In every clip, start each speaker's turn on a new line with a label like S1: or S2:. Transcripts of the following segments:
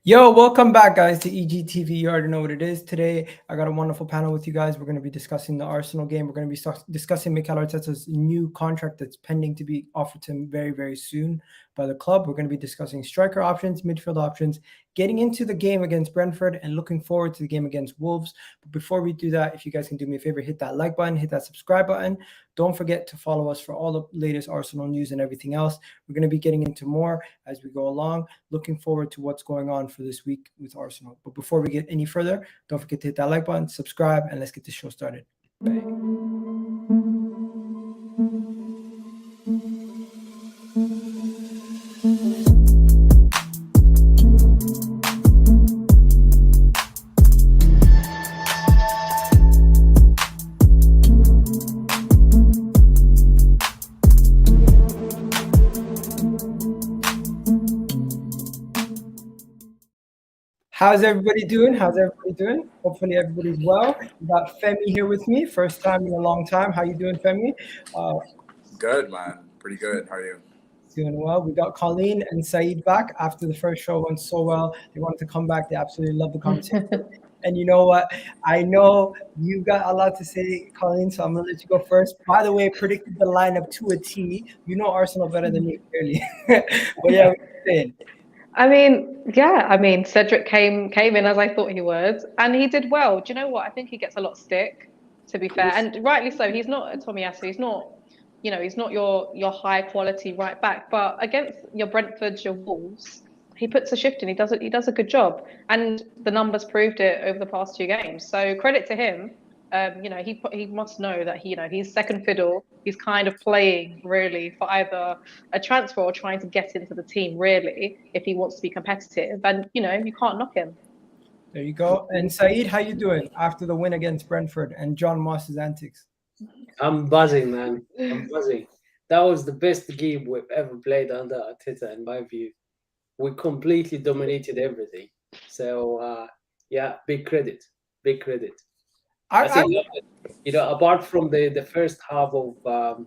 S1: Yo, welcome back, guys, to EGTV. You already know what it is. Today, I got a wonderful panel with you guys. We're going to be discussing the Arsenal game. We're going to be discussing Mikel Arteta's new contract that's pending to be offered to him very, very soon by the club. We're going to be discussing striker options, midfield options, getting into the game against Brentford, and looking forward to the game against Wolves. But before we do that, if you guys can do me a favor, hit that like button, hit that subscribe button. Don't forget to follow us for all the latest Arsenal news and everything else. We're going to be getting into more as we go along. Looking forward to what's going on for this week with Arsenal. But before we get any further, don't forget to hit that like button, subscribe, and let's get this show started. Bye. How's everybody doing? Hopefully everybody's well. We got Femi here with me, first time in a long time. How you doing, Femi?
S2: Good, man. Pretty good. How are you?
S1: Doing well. We got Colleen and Saeed back after the first show went so well. They wanted to come back. They absolutely love the conversation. And you know what? I know you got a lot to say, Colleen, so I'm going to let you go first. By the way, predicted the lineup to a T. You know Arsenal better than me, clearly. But yeah, what are you saying?
S3: Cedric came in as I thought he would, and he did well. Do you know what? I think he gets a lot of stick, to be fair, and rightly so. He's not a Tomiyasu. He's not, he's not your high quality right back. But against your Brentfords, your Wolves, he puts a shift in. He does a good job, and the numbers proved it over the past 2 games. So credit to him. He must know that he's second fiddle. He's kind of playing really for either a transfer or trying to get into the team really if he wants to be competitive. And you can't knock him.
S1: There you go. And Saeed, how you doing after the win against Brentford and John Moss's antics?
S4: I'm buzzing, man. I'm buzzing. That was the best game we've ever played under Arteta, in my view. We completely dominated everything. So big credit. I think, apart from the first half of,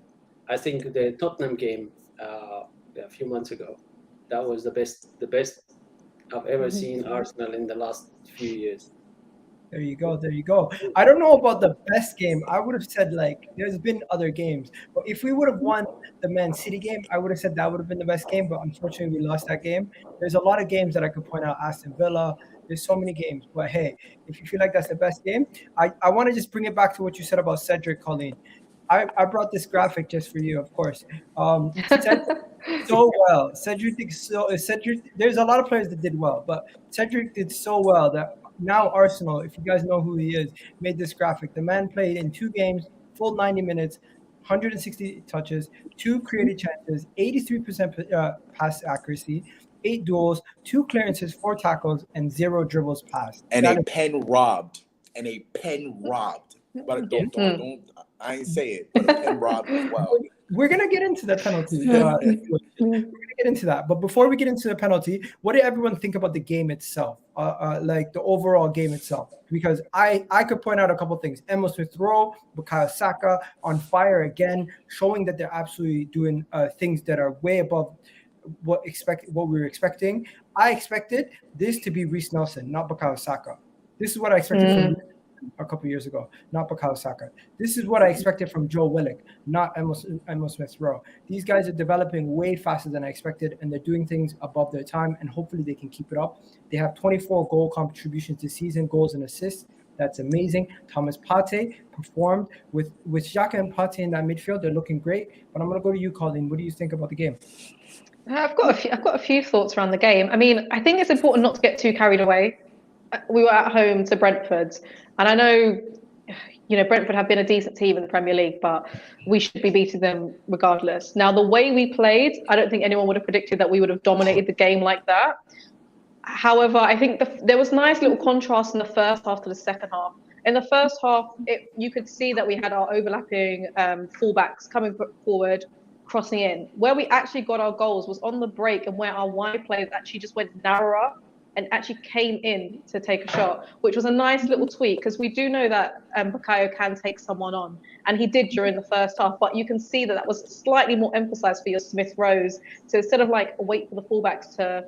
S4: I think the Tottenham game a few months ago, that was the best I've ever seen Arsenal in the last few years.
S1: There you go. I don't know about the best game. I would have said, there's been other games. But if we would have won the Man City game, I would have said that would have been the best game. But unfortunately, we lost that game. There's a lot of games that I could point out. Aston Villa. There's so many games. But hey, if you feel like that's the best game, I want to just bring it back to what you said about Cedric, Colleen. I brought this graphic just for you, of course. So well. Cedric, there's a lot of players that did well, but Cedric did so well that now Arsenal, if you guys know who he is, made this graphic. The man played in 2 games, full 90 minutes, 160 touches, 2 created chances, 83% pass accuracy, 8 duels, 2 clearances, 4 tackles, and 0 dribbles passed.
S2: And a pen robbed. But don't. I ain't say it. But a pen robbed as well.
S1: We're gonna get into the penalty. We're gonna get into that. But before we get into the penalty, what did everyone think about the game itself? Like the overall game itself? Because I could point out a couple things. Emile Rowe, Bukayo Saka on fire again, showing that they're absolutely doing things that are way above what we were expecting. I expected this to be Reece Nelson, not Bukayo Saka. This is what I expected from a couple years ago, not Bukayo Saka. This is what I expected from Joe Willock, not Emile Smith-Rowe. These guys are developing way faster than I expected, and they're doing things above their time, and hopefully they can keep it up. They have 24 goal contributions this season, goals and assists. That's amazing. Thomas Partey performed with Xhaka and Partey in that midfield. They're looking great. But I'm going to go to you, Colleen. What do you think about the game?
S3: I've got a few thoughts around the game. I mean, I think it's important not to get too carried away. We were at home to Brentford, and I know, Brentford have been a decent team in the Premier League, but we should be beating them regardless. Now, the way we played, I don't think anyone would have predicted that we would have dominated the game like that. However, I think there was nice little contrast in the first half to the second half. In the first half, you could see that we had our overlapping fullbacks coming forward, crossing in. Where we actually got our goals was on the break, and where our wide players actually just went narrower and actually came in to take a shot, which was a nice little tweak, because we do know that Bukayo can take someone on, and he did during the first half, but you can see that was slightly more emphasized for your Smith Rowes. So instead of wait for the fullbacks to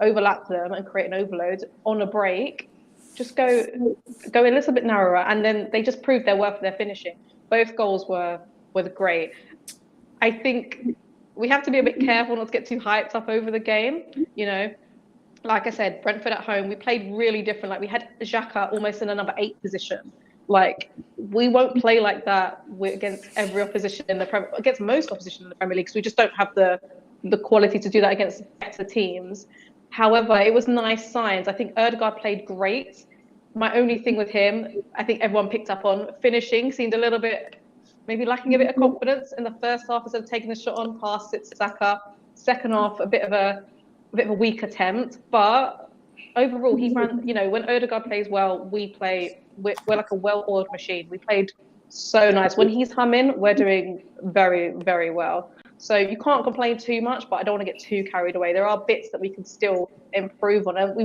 S3: overlap them and create an overload on a break. Just go a little bit narrower, and then they just proved their worth for their finishing. Both goals were great. I think we have to be a bit careful not to get too hyped up over the game. Like I said, Brentford at home, we played really different. Like we had Xhaka almost in a number 8 position. Like we won't play like that against every opposition against most opposition in the Premier League, because we just don't have the quality to do that against better teams. However, it was nice signs. I think Odegaard played great. My only thing with him, I think everyone picked up on, finishing seemed a little bit, maybe lacking a bit of confidence in the first half instead of taking the shot on, past it to Saka. Second half, a bit of a weak attempt, but overall he ran. When Odegaard plays well, we're like a well-oiled machine. We played so nice. When he's humming, we're doing very, very well. So you can't complain too much, but I don't want to get too carried away. There are bits that we can still improve on, and we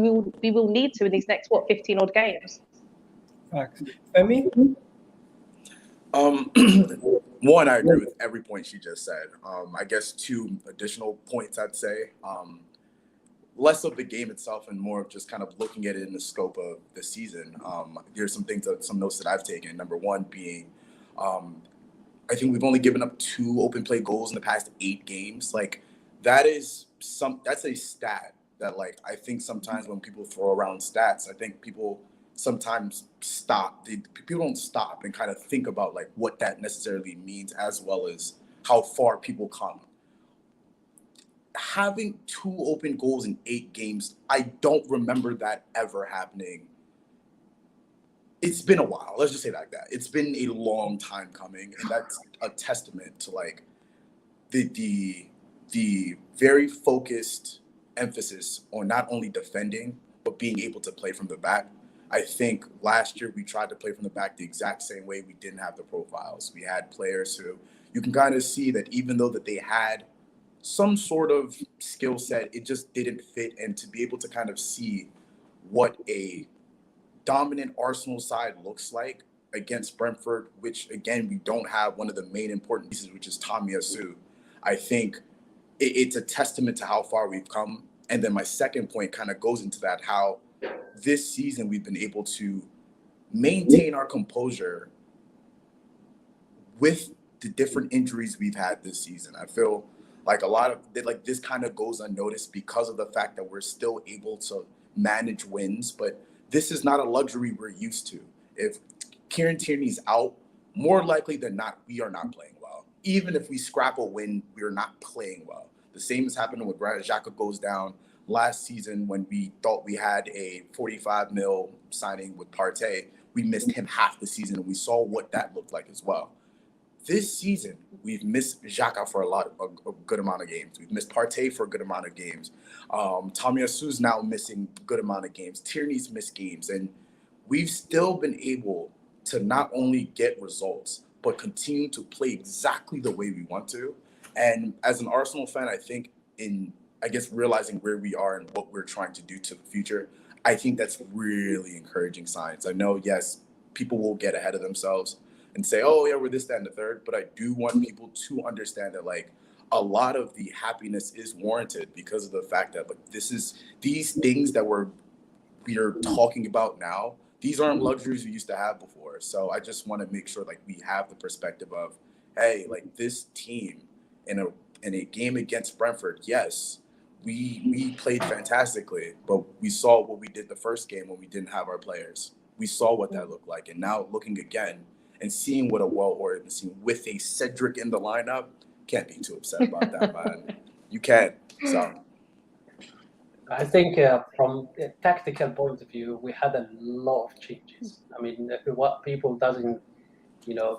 S3: will need to in these next 15 odd games.
S1: Facts. Femi?
S2: One, I agree with every point she just said. I guess 2 additional points I'd say. Less of the game itself and more of just kind of looking at it in the scope of the season. There's some notes that I've taken. Number 1 being, I think we've only given up 2 open play goals in the past 8 games. Like that's a stat that, like, I think sometimes when people throw around stats, I think people sometimes stop. People don't stop and kind of think about like what that necessarily means, as well as how far people come. Having 2 open goals in 8 games, I don't remember that ever happening. It's been a while. Let's just say like that. It's been a long time coming, and that's a testament to like the very focused emphasis on not only defending but being able to play from the back. I think last year we tried to play from the back the exact same way. We didn't have the profiles. We had players who you can kind of see that even though that they had some sort of skill set, it just didn't fit. And to be able to kind of see what a dominant Arsenal side looks like against Brentford, which again, we don't have one of the main important pieces, which is Tomiyasu. I think it's a testament to how far we've come. And then my second point kind of goes into that, how this season we've been able to maintain our composure with the different injuries we've had this season. I feel like a lot of this kind of goes unnoticed because of the fact that we're still able to manage wins, but this is not a luxury we're used to. If Kieran Tierney's out, more likely than not, we are not playing well. Even if we scrap a win, we are not playing well. The same is happening with Granit. Xhaka goes down. Last season, when we thought we had a 45 mil signing with Partey, we missed him half the season, and we saw what that looked like as well. This season, we've missed Xhaka for a good amount of games. We've missed Partey for a good amount of games. Tomiyasu's now missing a good amount of games. Tierney's missed games. And we've still been able to not only get results, but continue to play exactly the way we want to. And as an Arsenal fan, I think realizing where we are and what we're trying to do to the future, I think that's really encouraging signs. I know, yes, people will get ahead of themselves and say, oh, yeah, we're this, that, and the third. But I do want people to understand that, like, a lot of the happiness is warranted because of the fact that, like, these things that we are talking about now, these aren't luxuries we used to have before. So I just want to make sure, like, we have the perspective of, hey, like, this team in a game against Brentford, yes, we played fantastically, but we saw what we did the first game when we didn't have our players. We saw what that looked like. And now looking again and seeing what a well-oiled team with a Cedric in the lineup, can't be too upset about that, man. You can't. So
S4: I think from a tactical point of view, we had a lot of changes. I mean, what people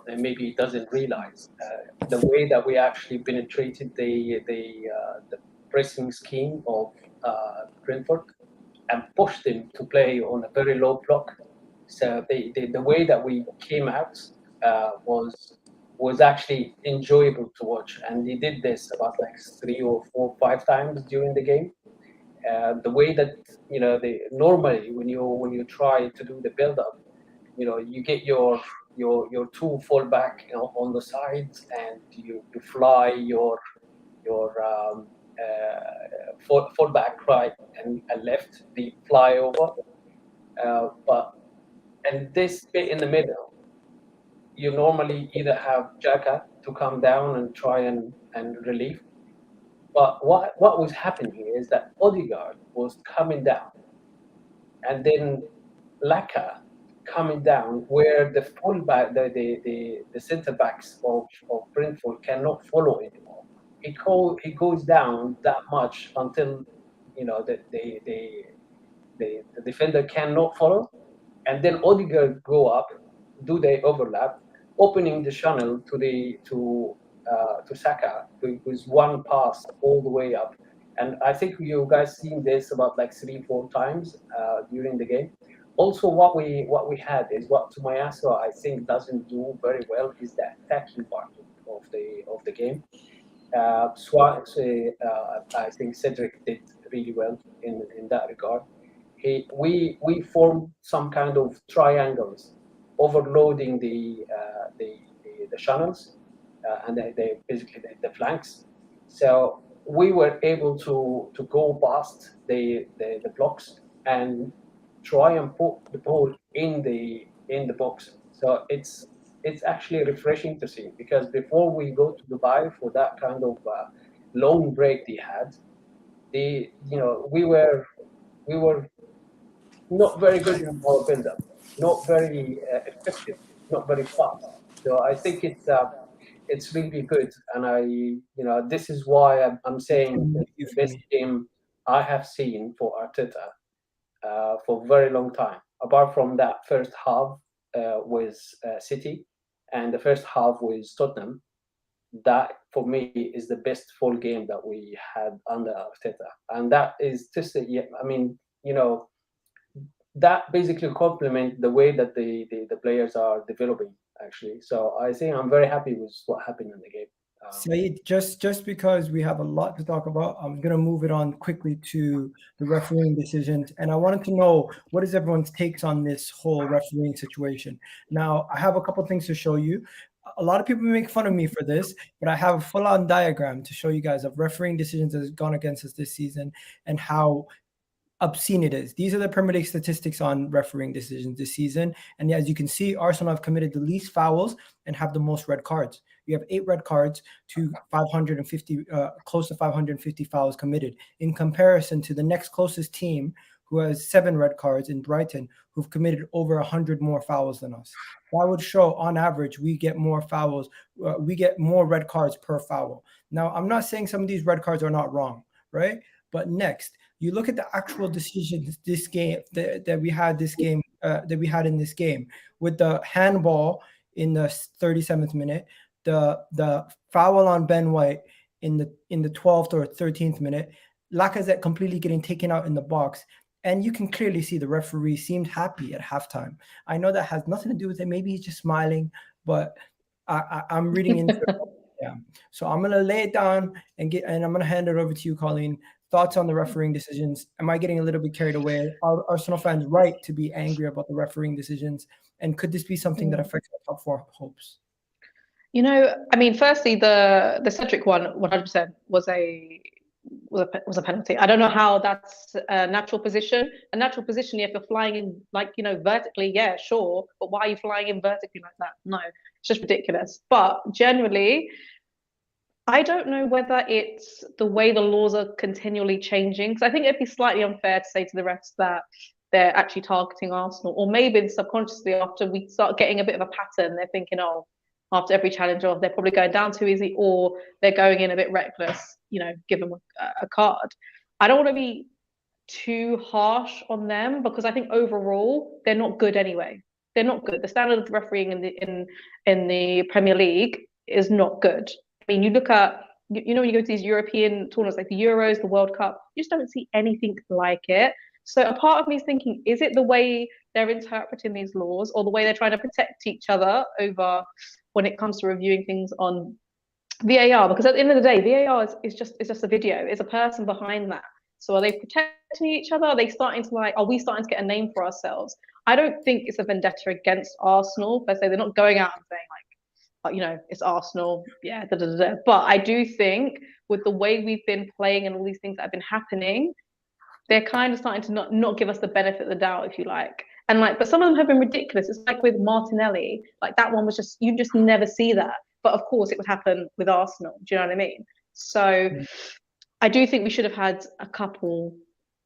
S4: maybe doesn't realize the way that we actually penetrated the pressing scheme of Brentford and pushed them to play on a very low block. So the way that we came out was actually enjoyable to watch, and they did this about like 3 or 4, 5 times during the game. The way that normally when you try to do the build up, you get your 2 fullback on the sides, and you fly your fullback right and left, the flyover. And this bit in the middle, you normally either have Xhaka to come down and try and relieve. But what was happening here is that Odegaard was coming down, and then Laka coming down, where the fullback, the centre backs of Brentford cannot follow anymore. He goes down that much until the defender cannot follow, and then Odegaard go up, do the overlap, opening the channel to Saka, with one pass all the way up. And I think you guys seen this about like 3-4 times during the game. Also, what we had is what Tomiyasu I think doesn't do very well is the attacking part of the game. I think Cedric did really well in that regard. We formed some kind of triangles, overloading the channels and basically the flanks. So we were able to go past the blocks and try and put the ball in the box. So it's actually refreshing to see, because before we go to Dubai for that kind of long break they had, we were not very good in our build-up, not very effective, not very fast. So I think it's really good, and this is why I'm saying the best game I have seen for Arteta for a very long time. Apart from that first half with City and the first half with Tottenham, that for me is the best full game that we had under Arteta, and that is just that basically complement the way that the players are developing, actually. So I think I'm very happy with what happened in the game.
S1: Saeed, just because we have a lot to talk about, I'm going to move it on quickly to the refereeing decisions. And I wanted to know, what is everyone's takes on this whole refereeing situation? Now, I have a couple things to show you. A lot of people make fun of me for this, but I have a full-on diagram to show you guys of refereeing decisions that has gone against us this season and how obscene it is. These are the Premier League statistics on refereeing decisions this season. And as you can see, Arsenal have committed the least fouls and have the most red cards. You have 8 red cards to 550, close to 550 fouls committed, in comparison to the next closest team, who has 7 red cards in Brighton, who've committed over 100 more fouls than us. That would show, on average, we get more fouls, we get more red cards per foul. Now, I'm not saying some of these red cards are not wrong, right? But next, you look at the actual decisions this game that we had in this game, with the handball in the 37th minute, the foul on Ben White in the 12th or 13th minute, Lacazette completely getting taken out in the box. And you can clearly see the referee seemed happy at halftime. I know that has nothing to do with it. Maybe he's just smiling, but I'm reading into it. Yeah. So I'm gonna lay it down and I'm gonna hand it over to you, Colleen. Thoughts on the refereeing decisions? Am I getting a little bit carried away? Are Arsenal fans right to be angry about the refereeing decisions? And could this be something that affects our top 4 hopes?
S3: Firstly, the Cedric one, 100% was a penalty. I don't know how that's a natural position. A natural position, if you're flying in vertically, yeah, sure. But why are you flying in vertically like that? No, it's just ridiculous. But generally, I don't know whether it's the way the laws are continually changing. Because I think it'd be slightly unfair to say to the refs that they're actually targeting Arsenal, or maybe subconsciously, after we start getting a bit of a pattern, they're thinking, oh, after every challenge, they're probably going down too easy, or they're going in a bit reckless, give them a card. I don't want to be too harsh on them, because I think overall they're not good anyway. They're not good. The standard of refereeing in the Premier League is not good. I mean, you look at, when you go to these European tournaments like the Euros, the World Cup, you just don't see anything like it. So a part of me is thinking, is it the way they're interpreting these laws, or the way they're trying to protect each other over when it comes to reviewing things on VAR? Because at the end of the day, VAR is just a video. It's a person behind that. So are they protecting each other? Are they starting to are we starting to get a name for ourselves? I don't think it's a vendetta against Arsenal per se. They're not going out and saying it's Arsenal. Yeah, da, da, da, da. But I do think with the way we've been playing and all these things that have been happening, they're kind of starting to not give us the benefit of the doubt, if you like. And but some of them have been ridiculous. It's like with Martinelli, like that one was you just never see that. But of course, it would happen with Arsenal. Do you know what I mean? So I do think we should have had a couple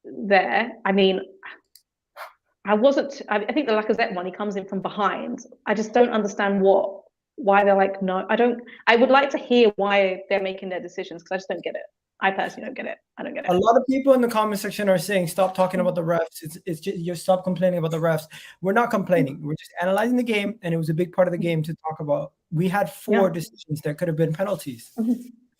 S3: there. I mean, I think the Lacazette one, he comes in from behind. I just don't understand why they're like, no, I would like to hear why they're making their decisions, because I just don't get it. I personally don't get it. I don't get it.
S1: A lot of people in the comment section are saying, stop talking about the refs. It's just, you stop complaining about the refs. We're not complaining. We're just analyzing the game, and it was a big part of the game to talk about. We had 4 decisions that could have been penalties.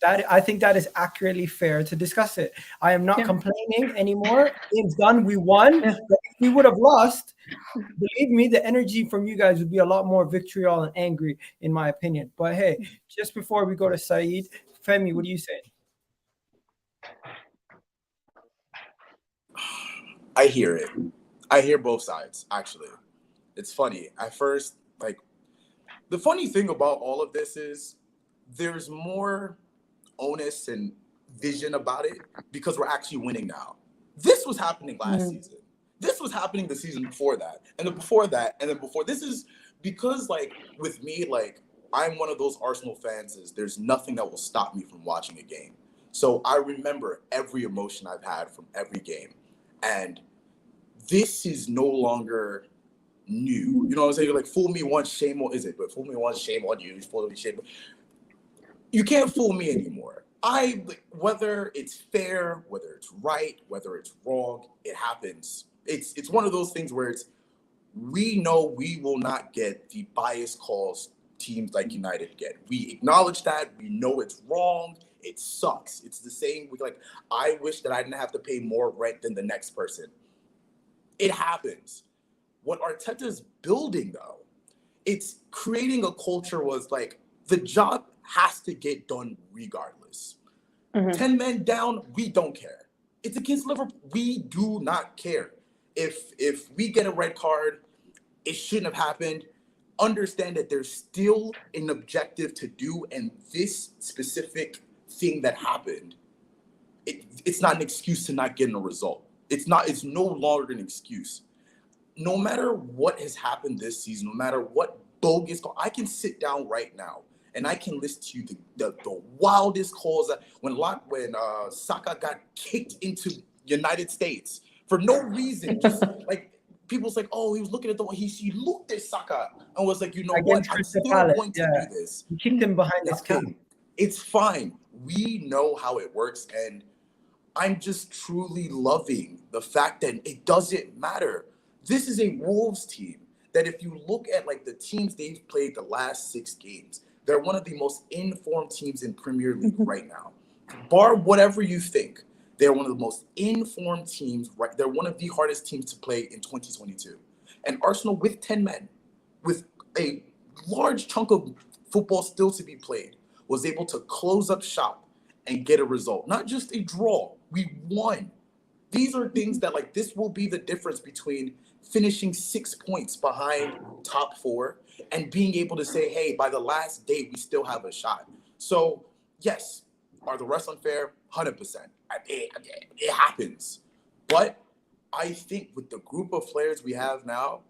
S1: I think that is accurately fair to discuss it. I am not complaining anymore. Game's done. We won. But if we would have lost, believe me, the energy from you guys would be a lot more vitriol and angry, in my opinion. But hey, just before we go to Saeed, Femi, what do you say?
S2: I hear it. I hear both sides, actually. It's funny. At first, the funny thing about all of this is there's more onus and vision about it because we're actually winning now. This was happening last season. This was happening the season before that, and then before that, and then before. This is because, with me, I'm one of those Arsenal fans. There's nothing that will stop me from watching a game. So I remember every emotion I've had from every game. And this is no longer new. You know what I'm saying? You're like, fool me once, shame on, but fool me once, shame on you. Fool me, shame. You can't fool me anymore. Whether it's fair, whether it's right, whether it's wrong, it happens. It's one of those things where we know we will not get the biased calls teams like United get. We acknowledge that. We know it's wrong. It sucks. It's the same. I wish that I didn't have to pay more rent than the next person. It happens. What Arteta's building, though, it's creating a culture was the job has to get done regardless. 10 men down, we don't care. It's against Liverpool. We do not care. If we get a red card, it shouldn't have happened. Understand that there's still an objective to do, and this specific thing that happened, it's not an excuse to not getting a result. It's no longer an excuse. No matter what has happened this season, no matter what bogus call, I can sit down right now and I can list to you the wildest calls that when Saka got kicked into United States for no reason, just people's oh, he was looking at he looked at Saka and was like, you know what, I'm still going to do this.
S1: He kicked him behind his cap.
S2: It's fine. We know how it works, and I'm just truly loving the fact that it doesn't matter. This is a Wolves team that if you look at the teams they've played the last 6 games, they're one of the most informed teams in Premier League right now. Bar whatever you think, they're one of the most informed teams. Right, they're one of the hardest teams to play in 2022. And Arsenal, with 10 men, with a large chunk of football still to be played, was able to close up shop and get a result. Not just a draw. We won. These are things that this will be the difference between finishing 6 points behind top 4 and being able to say, hey, by the last day, we still have a shot. So, yes, are the refs unfair? 100%. It happens. But I think with the group of players we have now,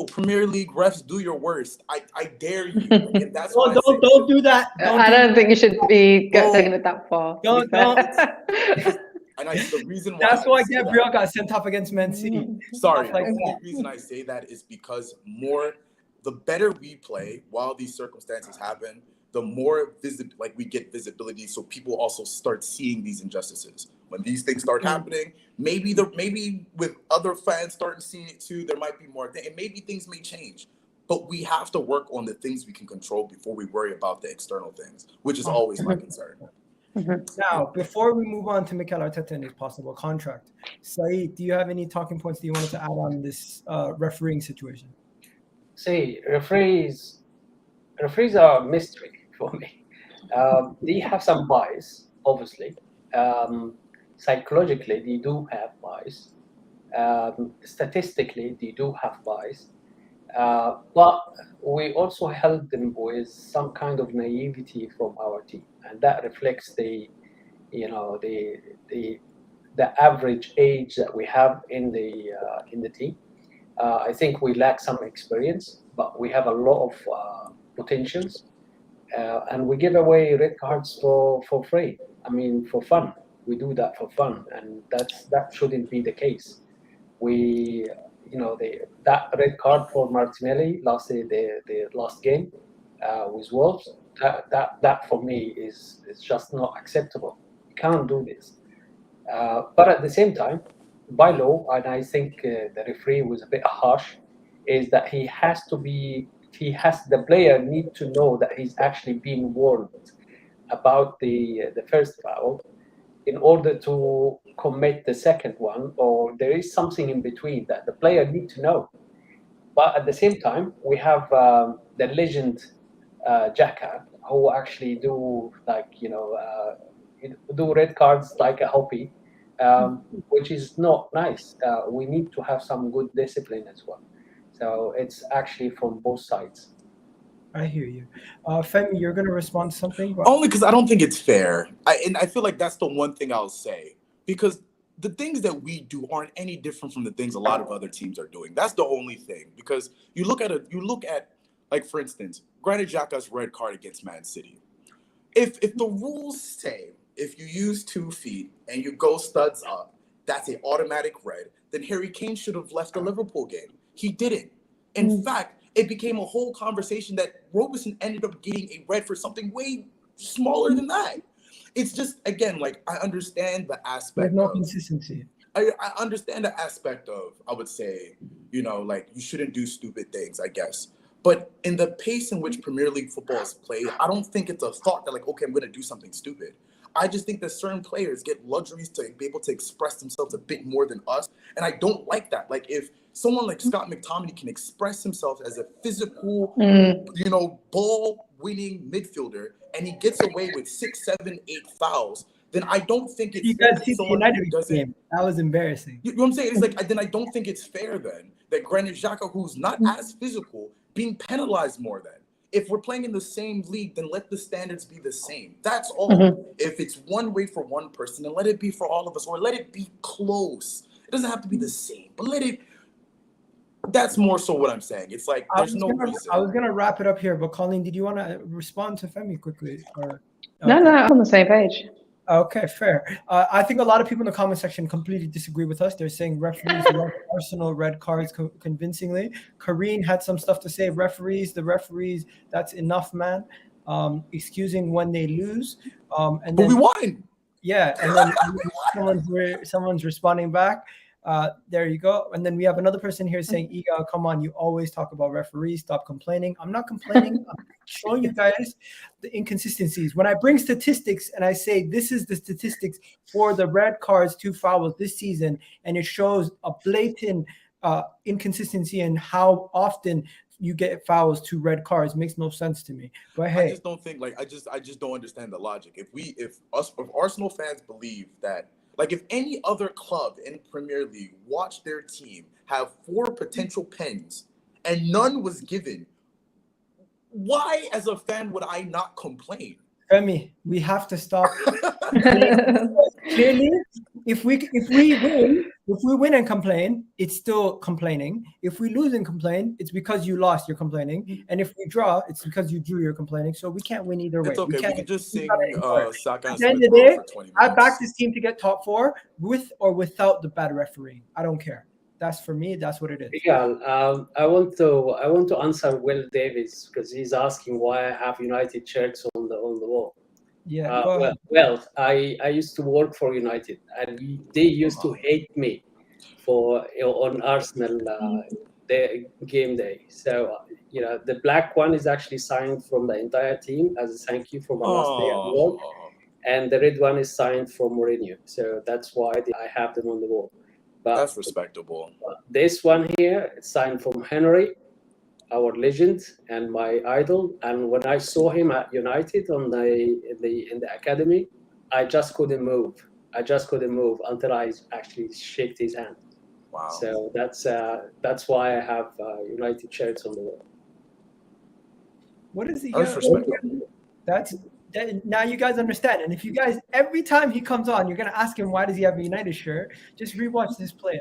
S2: Premier League refs, do your worst. I dare you. And that's
S1: don't do that.
S3: I don't think you should be taking it that far.
S1: Don't.
S2: And the reason why
S1: that's why Gabriel got sent off against Man City.
S2: Sorry, the only reason I say that is because the better we play while these circumstances happen, the more we get visibility, so people also start seeing these injustices. When these things start happening, maybe with other fans starting seeing it too, there might be more, and maybe things may change. But we have to work on the things we can control before we worry about the external things, which is always my concern.
S1: Now, before we move on to Mikel Arteta and his possible contract, Saeed, do you have any talking points that you wanted to add on this refereeing situation?
S4: See, referees are a mystery for me. They have some bias, obviously. Psychologically, they do have bias. Statistically, they do have bias. But we also held them with some kind of naivety from our team, and that reflects the average age that we have in the team. I think we lack some experience, but we have a lot of potentials, and we give away red cards for free. I mean, for fun. We do that for fun, and that shouldn't be the case. That red card for Martinelli the last game with Wolves. That for me is just not acceptable. You can't do this. But at the same time, by law, and I think the referee was a bit harsh, is that the player need to know that he's actually been warned about the first foul in order to commit the second one, or there is something in between that the player need to know. But at the same time, we have the legend Xhaka, who actually do do red cards like a hobby, which is not nice. We need to have some good discipline as well. So it's actually from both sides.
S1: I hear you. Femi, you're going to respond to something?
S2: Only because I don't think it's fair. I feel like that's the one thing I'll say. Because the things that we do aren't any different from the things a lot of other teams are doing. That's the only thing. Because you look at like, for instance, Granit Xhaka's red card against Man City. If the rules say if you use 2 feet and you go studs up, that's an automatic red, then Harry Kane should have left the Liverpool game. He didn't. In fact, it became a whole conversation that Robertson ended up getting a red for something way smaller than that. It's just, again, like, I understand the aspect.
S1: There's no consistency.
S2: I understand the aspect of, I would say, like, you shouldn't do stupid things, I guess. But in the pace in which Premier League football is played, I don't think it's a thought that, like, okay, I'm going to do something stupid. I just think that certain players get luxuries to be able to express themselves a bit more than us. And I don't like that. Like, if someone like Scott McTominay can express himself as a physical, ball-winning midfielder, and he gets away with 6, 7, 8 fouls, then I don't think it's fair that someone who doesn't.
S1: Game. That was embarrassing.
S2: You know what I'm saying? It's like, then I don't think it's fair then that Granit Xhaka, who's not as physical, being penalized more than. If we're playing in the same league, then let the standards be the same. That's all. If it's one way for one person, then let it be for all of us, or let it be close. It doesn't have to be the same, but let it. That's more so what I'm saying. It's like there's no reason.
S1: I was gonna wrap it up here, but Colleen, did you want to respond to Femi quickly? Or
S3: No, I'm on the same page.
S1: Okay, fair. I think a lot of people in the comment section completely disagree with us. They're saying referees love Arsenal red cards convincingly. Kareen had some stuff to say. The referees, that's enough, man. Excusing when they lose. And
S2: but
S1: then,
S2: we won.
S1: Yeah, and then someone's responding back. There you go. And then we have another person here saying, Iga, come on, you always talk about referees. Stop complaining. I'm not complaining. I'm showing you guys the inconsistencies. When I bring statistics and I say this is the statistics for the red cards, 2 fouls this season, and it shows a blatant inconsistency in how often you get fouls, 2 red cards, makes no sense to me. But hey,
S2: I just don't think I just don't understand the logic. If Arsenal fans believe that, like, if any other club in Premier League watched their team have 4 potential pens and none was given, why, as a fan, would I not complain?
S1: Femi, we have to stop. Clearly, if we win and complain, it's still complaining. If we lose and complain, it's because you lost, you're complaining. And if we draw, it's because you drew, you're complaining. So we can't win either way.
S2: It's okay. We can just sing Saka.
S1: At the end of the day, I back this team to get top 4 with or without the bad referee. I don't care. That's for me. That's what it is.
S4: Yeah, I want to answer Will Davis because he's asking why I have United shirts on the wall.
S1: Yeah.
S4: Well, I used to work for United, and they used to hate me for on Arsenal their game day. So the black one is actually signed from the entire team as a thank you for my last day at work, and the red one is signed from Mourinho. So that's why I have them on the wall. But
S2: that's respectable.
S4: This one here is signed from Henry, our legend and my idol. And when I saw him at United in the academy, I just couldn't move. Until I actually shook his hand.
S2: Wow.
S4: So that's why I have United shirts on the wall.
S1: What is the
S2: That's respectable.
S1: Now you guys understand. And if you guys, every time he comes on, you're gonna ask him why does he have a United shirt, just rewatch this part.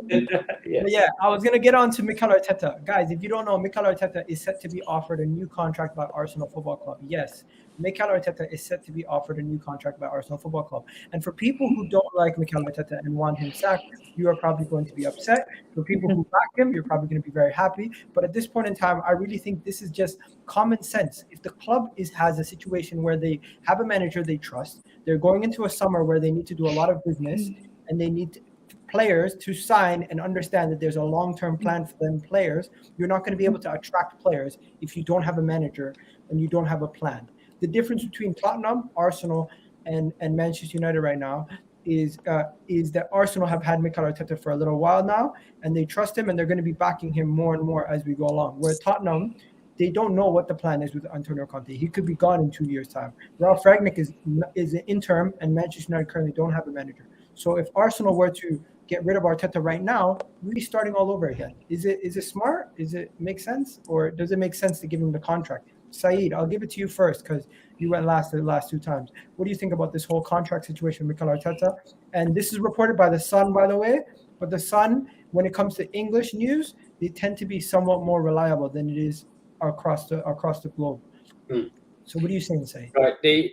S4: Yes.
S1: But yeah, I was gonna get on to Mikel Arteta. Guys, if you don't know, Mikel Arteta is set to be offered a new contract by Arsenal Football Club. Yes, Mikel Arteta is set to be offered a new contract by Arsenal Football Club. And for people who don't like Mikel Arteta and want him sacked, you are probably going to be upset. For people who back him, you're probably going to be very happy. But at this point in time, I really think this is just common sense. If the club has a situation where they have a manager they trust, they're going into a summer where they need to do a lot of business and they need players to sign and understand that there's a long-term plan for them players, you're not going to be able to attract players if you don't have a manager and you don't have a plan. The difference between Tottenham, Arsenal, and Manchester United right now is that Arsenal have had Mikel Arteta for a little while now, and they trust him, and they're going to be backing him more and more as we go along. Where Tottenham, they don't know what the plan is with Antonio Conte. He could be gone in 2 years' time. Ralf Rangnick is an interim, and Manchester United currently don't have a manager. So if Arsenal were to get rid of Arteta right now, we'd be starting all over again. Is it smart? Is it make sense? Or does it make sense to give him the contract? Saeed, I'll give it to you first because you went last the last 2 times. What do you think about this whole contract situation with Mikel Arteta? And this is reported by The Sun, by the way. But The Sun, when it comes to English news, they tend to be somewhat more reliable than it is across the globe. So what are you saying, Saeed?
S4: Right.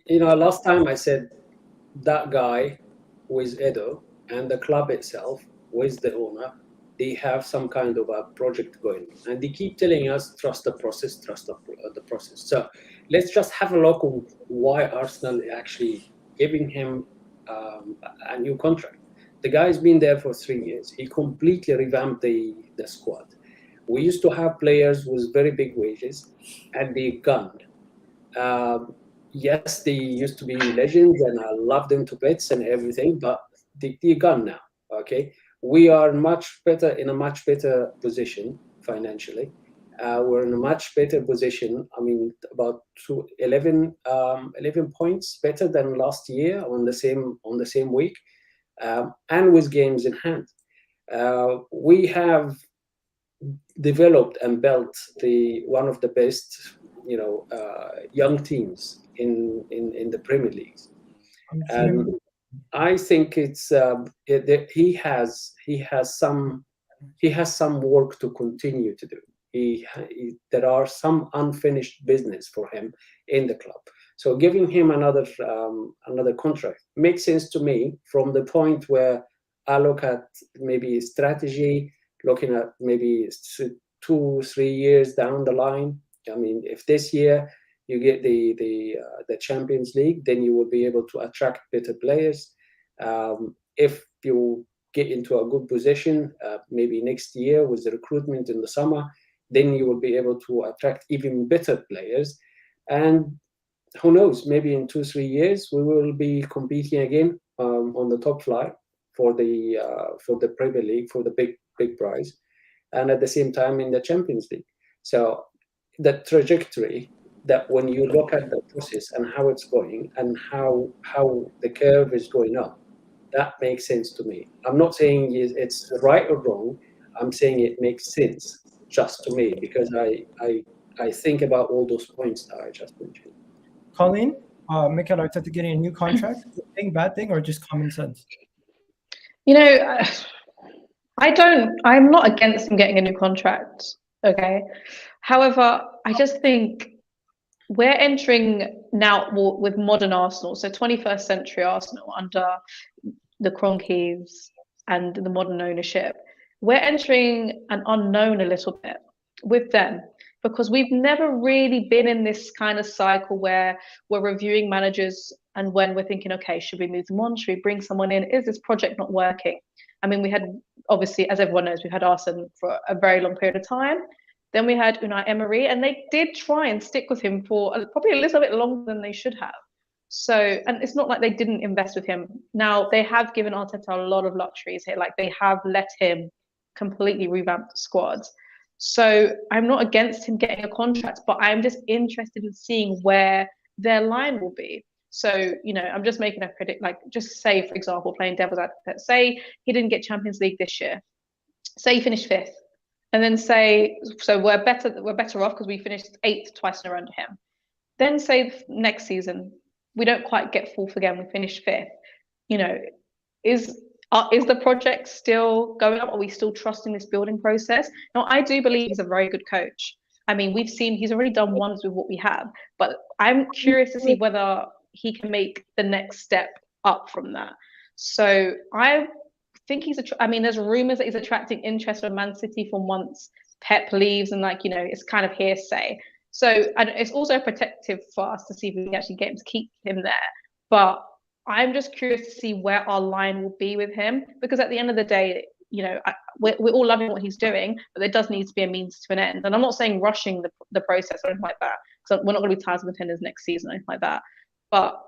S4: Last time I said that guy with Edo and the club itself with the owner, they have some kind of a project going on. And they keep telling us, trust the process, trust the process. So let's just have a look on why Arsenal is actually giving him a new contract. The guy's been there for 3 years. He completely revamped the squad. We used to have players with very big wages, and they gunned. Yes, they used to be legends, and I love them to bits and everything, but they're gone now, okay? We are in a much better position financially. We're in a much better position. I mean, about 11 points better than last year on the same week, and with games in hand. We have developed and built one of the best, young teams in the Premier League. I think he has some work to continue to do. There are some unfinished business for him in the club. So giving him another contract makes sense to me from the point where I look at maybe strategy, looking at maybe 2-3 years down the line. I mean, if this year you get the Champions League, then you will be able to attract better players. If you get into a good position, maybe next year with the recruitment in the summer, then you will be able to attract even better players. And who knows, maybe in 2-3 years, we will be competing again on the top flight for the Premier League, for the big prize, and at the same time in the Champions League. So the trajectory, that when you look at the process and how it's going and how the curve is going up, that makes sense to me. I'm not saying it's right or wrong. I'm saying it makes sense just to me because I think about all those points that I just mentioned.
S1: Colleen, Mikel Arteta getting a new contract, good thing, bad thing, or just common sense?
S3: I'm not against him getting a new contract. Okay. However, I just think we're entering now with modern Arsenal, so 21st century Arsenal under the Kroenkes and the modern ownership. We're entering an unknown a little bit with them because we've never really been in this kind of cycle where we're reviewing managers and when we're thinking, okay, should we move them on? Should we bring someone in? Is this project not working? I mean, we had, obviously, as everyone knows, we've had Arsene for a very long period of time. Then we had Unai Emery, and they did try and stick with him for probably a little bit longer than they should have. So, and it's not like they didn't invest with him. Now, they have given Arteta a lot of luxuries here. Like, they have let him completely revamp the squad. So I'm not against him getting a contract, but I'm just interested in seeing where their line will be. So, I'm just making a predict, like just say, for example, playing devil's advocate, say he didn't get Champions League this year, say he finished 5th, and then say, so we're better off because we finished 8th twice in a row under him. Then say next season, we don't quite get 4th again, we finish 5th. Is the project still going up? Are we still trusting this building process? Now, I do believe he's a very good coach. I mean, we've seen he's already done wonders with what we have, but I'm curious to see whether he can make the next step up from that. So I think there's rumors that he's attracting interest from Man City from once Pep leaves, and it's kind of hearsay. So it's also protective for us to see if we can actually get him to keep him there. But I'm just curious to see where our line will be with him, because at the end of the day, we're all loving what he's doing, but there does need to be a means to an end. And I'm not saying rushing the process or anything like that, because we're not going to be title contenders next season or anything like that. But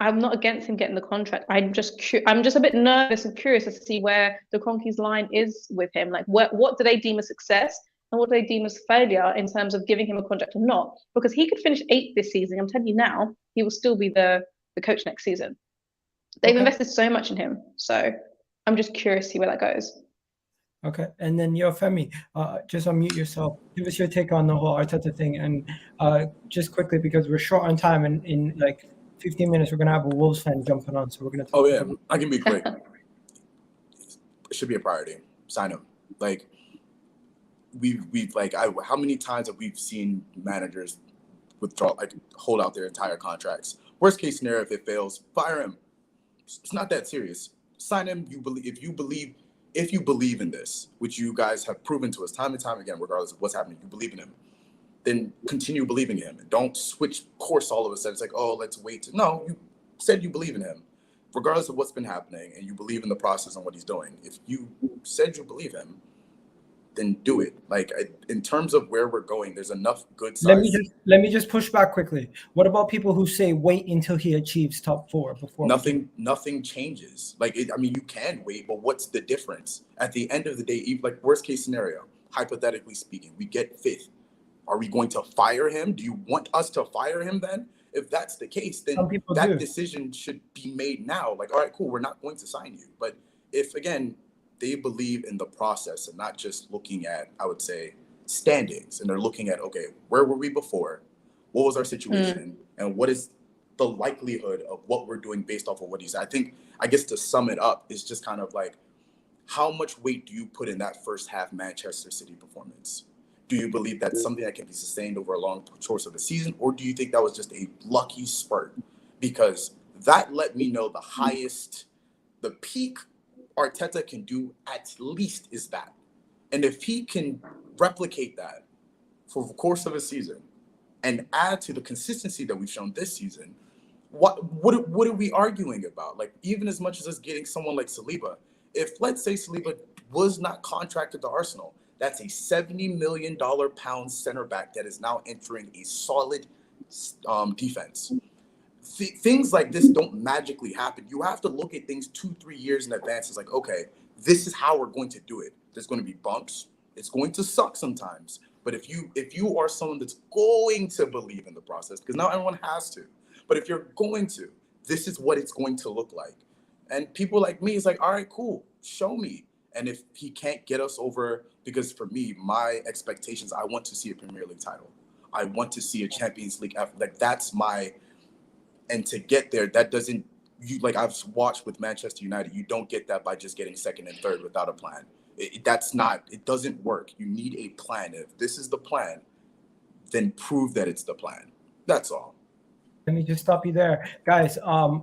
S3: I'm not against him getting the contract. I'm just a bit nervous and curious to see where the Kroenkes line is with him. Like, what do they deem a success, and what do they deem as failure in terms of giving him a contract or not? Because he could finish 8th this season. I'm telling you now, he will still be the coach next season. They've invested so much in him, so I'm just curious to see where that goes.
S1: Okay, and then Femi, just unmute yourself. Give us your take on the whole Arteta thing, and just quickly, because we're short on time, and in like 15 minutes we're gonna have a Wolves fan jumping on, so we're gonna.
S2: Oh yeah, I can be quick. It should be a priority. Sign him. Like how many times have we seen managers withdraw, like hold out their entire contracts? Worst case scenario, if it fails, fire him. It's not that serious. Sign him. If you believe in this, which you guys have proven to us time and time again, regardless of what's happening, you believe in him, then continue believing in him. And don't switch course all of a sudden. It's like, oh, let's wait. No, you said you believe in him, regardless of what's been happening, and you believe in the process and what he's doing. If you said you believe him, then do it. Like, in terms of where we're going, there's enough good signs.
S1: Let me just push back quickly. What about people who say wait until he achieves top 4 before?
S2: Nothing changes. Like, you can wait, but what's the difference? At the end of the day, even like worst case scenario, hypothetically speaking, we get 5th. Are we going to fire him? Do you want us to fire him then? If that's the case, then that decision should be made now. Like, all right, cool, we're not going to sign you. But if, again, they believe in the process and not just looking at, I would say, standings, and they're looking at, okay, where were we before? What was our situation? And what is the likelihood of what we're doing based off of what he said? I guess to sum it up is just kind of like, how much weight do you put in that first half Manchester City performance? Do you believe that's something that can be sustained over a long course of the season? Or do you think that was just a lucky spurt? Because that let me know the peak Arteta can do at least is that. And if he can replicate that for the course of a season and add to the consistency that we've shown this season, what are we arguing about? Like, even as much as us getting someone like Saliba, if let's say Saliba was not contracted to Arsenal, that's a $70 million pound center back that is now entering a solid defense. Things like this don't magically happen. You have to look at things 2-3 years in advance. It's like, okay, this is how we're going to do it. There's going to be bumps. It's going to suck sometimes. But if you are someone that's going to believe in the process, because not everyone has to, but if you're going to, this is what it's going to look like. And people like me is like, all right, cool, show me. And if he can't get us over, because for me, my expectations, I want to see a Premier League title. I want to see a Champions League. Like, that's my, and to get there, that doesn't, like I've watched with Manchester United, you don't get that by just getting second and third without a plan. It doesn't work. You need a plan. If this is the plan, then prove that it's the plan. That's all.
S1: Let me just stop you there. Guys,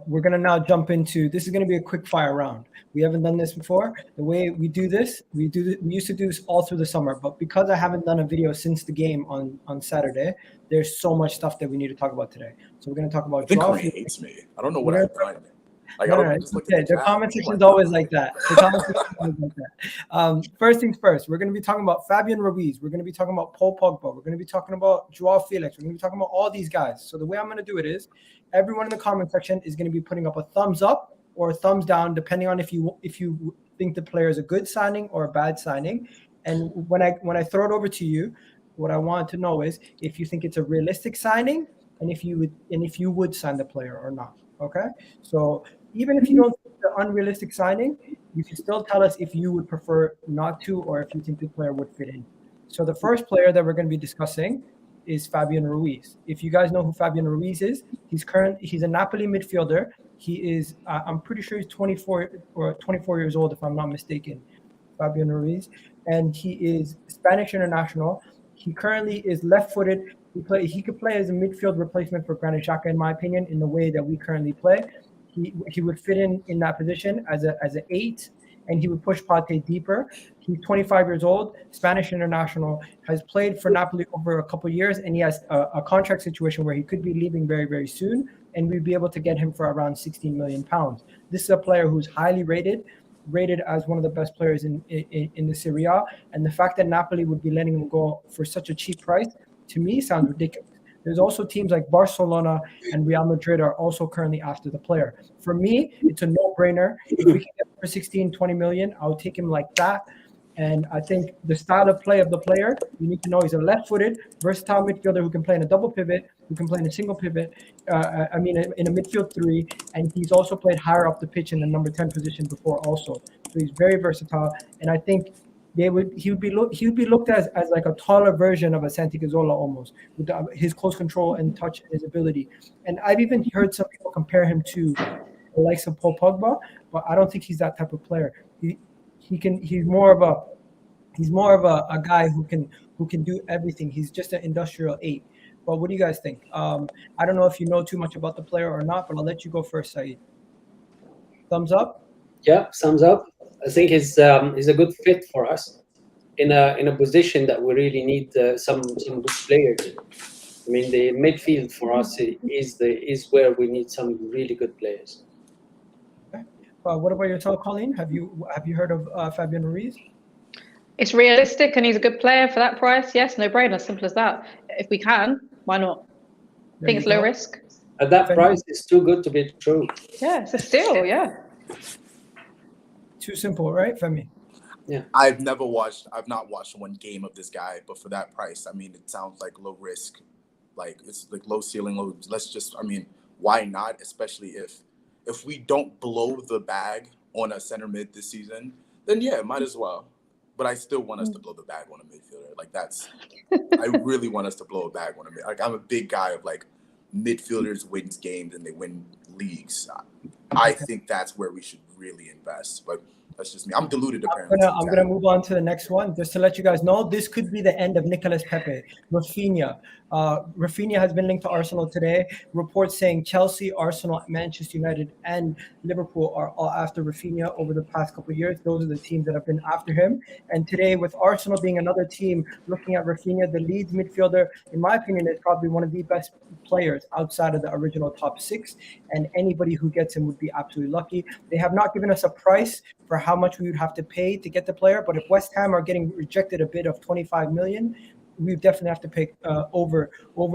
S1: we're going to now jump into, this is going to be a quick fire round. We haven't done this before. The way we do this, we used to do this all through the summer, but because I haven't done a video since the game on Saturday, there's so much stuff that we need to talk about today. So we're going to talk about
S2: João Félix hates me. I don't know what I've done. Like,
S1: the comment section is always like that. First things first, we're going to be talking about Fabian Ruiz. We're going to be talking about Paul Pogba. We're going to be talking about João Félix. We're going to be talking about all these guys. So the way I'm going to do it is, everyone in the comment section is going to be putting up a thumbs up or a thumbs down, depending on if you think the player is a good signing or a bad signing. And when I throw it over to you, what I want to know is if you think it's a realistic signing and if you would sign the player or not. Okay, so even if you don't think the unrealistic signing, you can still tell us if you would prefer not to, or if you think the player would fit in. So the first player that we're going to be discussing is Fabian Ruiz. If you guys know who Fabian Ruiz is, he's a Napoli midfielder. He is, I'm pretty sure he's 24 years old, if I'm not mistaken, Fabian Ruiz. And he is Spanish international. He currently is left-footed. He could play as a midfield replacement for Granit Xhaka, in my opinion, in the way that we currently play. He would fit in that position as an 8, and he would push Partey deeper. He's 25 years old, Spanish international, has played for Napoli over a couple of years, and he has a contract situation where he could be leaving very, very soon, and we'd be able to get him for around £16 million. This is a player who's highly rated as one of the best players in the Serie A, and the fact that Napoli would be letting him go for such a cheap price, to me, sounds ridiculous. There's also teams like Barcelona and Real Madrid are also currently after the player. For me, it's a no-brainer. If we can get him for 16, 20 million, I'll take him like that. And I think the style of play of the player, you need to know he's a left-footed, versatile midfielder who can play in a double pivot, who can play in a single pivot, in a midfield 3, and he's also played higher up the pitch in the number 10 position before also. So he's very versatile, and I think he would be looked at as like a taller version of a Santi Cazorla almost, with his close control and touch and his ability. And I've even heard some people compare him to the likes of Paul Pogba, but I don't think he's that type of player. He's more of a guy who can do everything. He's just an industrial 8. But what do you guys think? I don't know if you know too much about the player or not, but I'll let you go first, Saeed. Thumbs up?
S4: Yeah, thumbs up. I think he's a good fit for us in a position that we really need some good players in. I mean, the midfield for us is where we need some really good players.
S1: Okay. What about yourself, Colleen? Have you heard of Fabian Ruiz?
S3: It's realistic, and he's a good player for that price. Yes, no brainer. Simple as that. If we can, why not? I think it's low risk.
S4: At that price, it's too good to be true.
S3: Yeah, it's a steal. Yeah.
S1: Too simple, right, Femi?
S4: Yeah.
S2: I've not watched one game of this guy, but for that price, I mean, it sounds like low risk, like it's like low ceiling, low. Why not? Especially if we don't blow the bag on a center mid this season, then yeah, might as well. But I still want us to blow the bag on a midfielder. I really want us to blow a bag on a mid. Like, I'm a big guy of like midfielders wins games and they win leagues. I think that's where we should really invest. But that's just me. I'm deluded apparently.
S1: I'm gonna move on to the next one. Just to let you guys know, this could be the end of Nicolas Pepe. Rapinha. Rapinha has been linked to Arsenal today. Reports saying Chelsea, Arsenal, Manchester United, and Liverpool are all after Rapinha over the past couple of years. Those are the teams that have been after him. And today, with Arsenal being another team looking at Rapinha, the Leeds midfielder, in my opinion, is probably one of the best players outside of the original top 6. And anybody who gets him would be absolutely lucky. They have not given us a price for how much we would have to pay to get the player. But if West Ham are getting rejected a bid of 25 million, we definitely have to pay over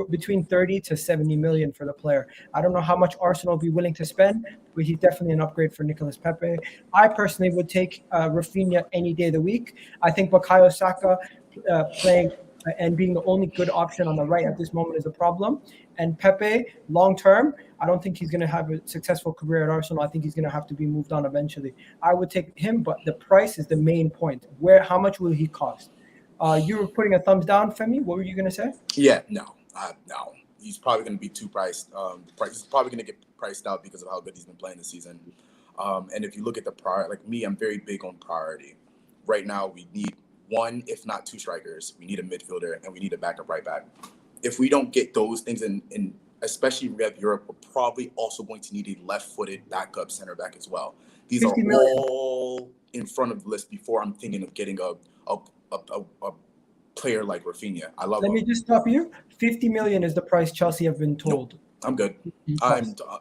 S1: between 30 to 70 million for the player. I don't know how much Arsenal will be willing to spend, but he's definitely an upgrade for Nicolas Pepe. I personally would take Rapinha any day of the week. I think Bukayo Saka playing and being the only good option on the right at this moment is a problem. And Pepe, long term, I don't think he's going to have a successful career at Arsenal. I think he's going to have to be moved on eventually. I would take him, but the price is the main point. How much will he cost? You were putting a thumbs down, Femi. What were you going to say?
S2: Yeah, no. He's probably going to be too priced. He's probably going to get priced out because of how good he's been playing this season. And if you look at the priority, like me, I'm very big on priority. Right now, we need 1, if not 2 strikers. We need a midfielder, and we need a backup right back. If we don't get those things, in especially Rev Europe, we're probably also going to need a left-footed backup center back as well. These are all in front of the list before I'm thinking of getting a player like Rapinha. I love him.
S1: Let me just stop you. 50 million is the price Chelsea have been told.
S2: Nope, I'm good.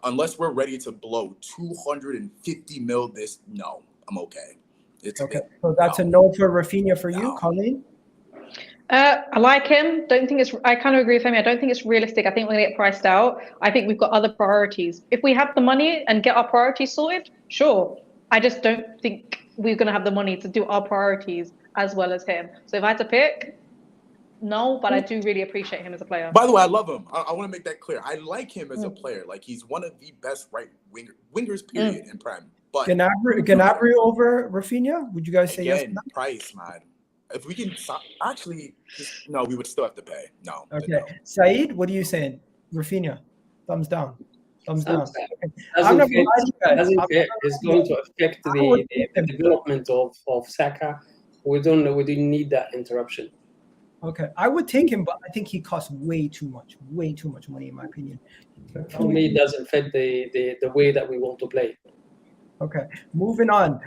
S2: Unless we're ready to blow 250 mil no, I'm okay. It's okay.
S1: So that's a no for Rapinha for you, Colleen?
S3: I like him. I kind of agree with him. I don't think it's realistic. I think we're going to get priced out. I think we've got other priorities. If we have the money and get our priorities sorted, sure. I just don't think we're going to have the money to do our priorities as well as him. So if I had to pick, no, but I do really appreciate him as a player.
S2: By the way, I love him. I want to make that clear. I like him as a player. Like, he's one of the best right wingers, period, in Prem. But
S1: Gnabry over Rapinha? Would you guys say yes?
S2: Price, man. If we can actually, no, we would still have to pay. No.
S1: Okay.
S2: No.
S1: Saeed, what are you saying? Rapinha, thumbs down. Thumbs down.
S4: It's going to affect the development of Saka. We didn't need that interruption.
S1: Okay, I would take him, but I think he costs way too much money, in my opinion.
S4: For me, it doesn't fit the way that we want to play.
S1: Okay, moving on.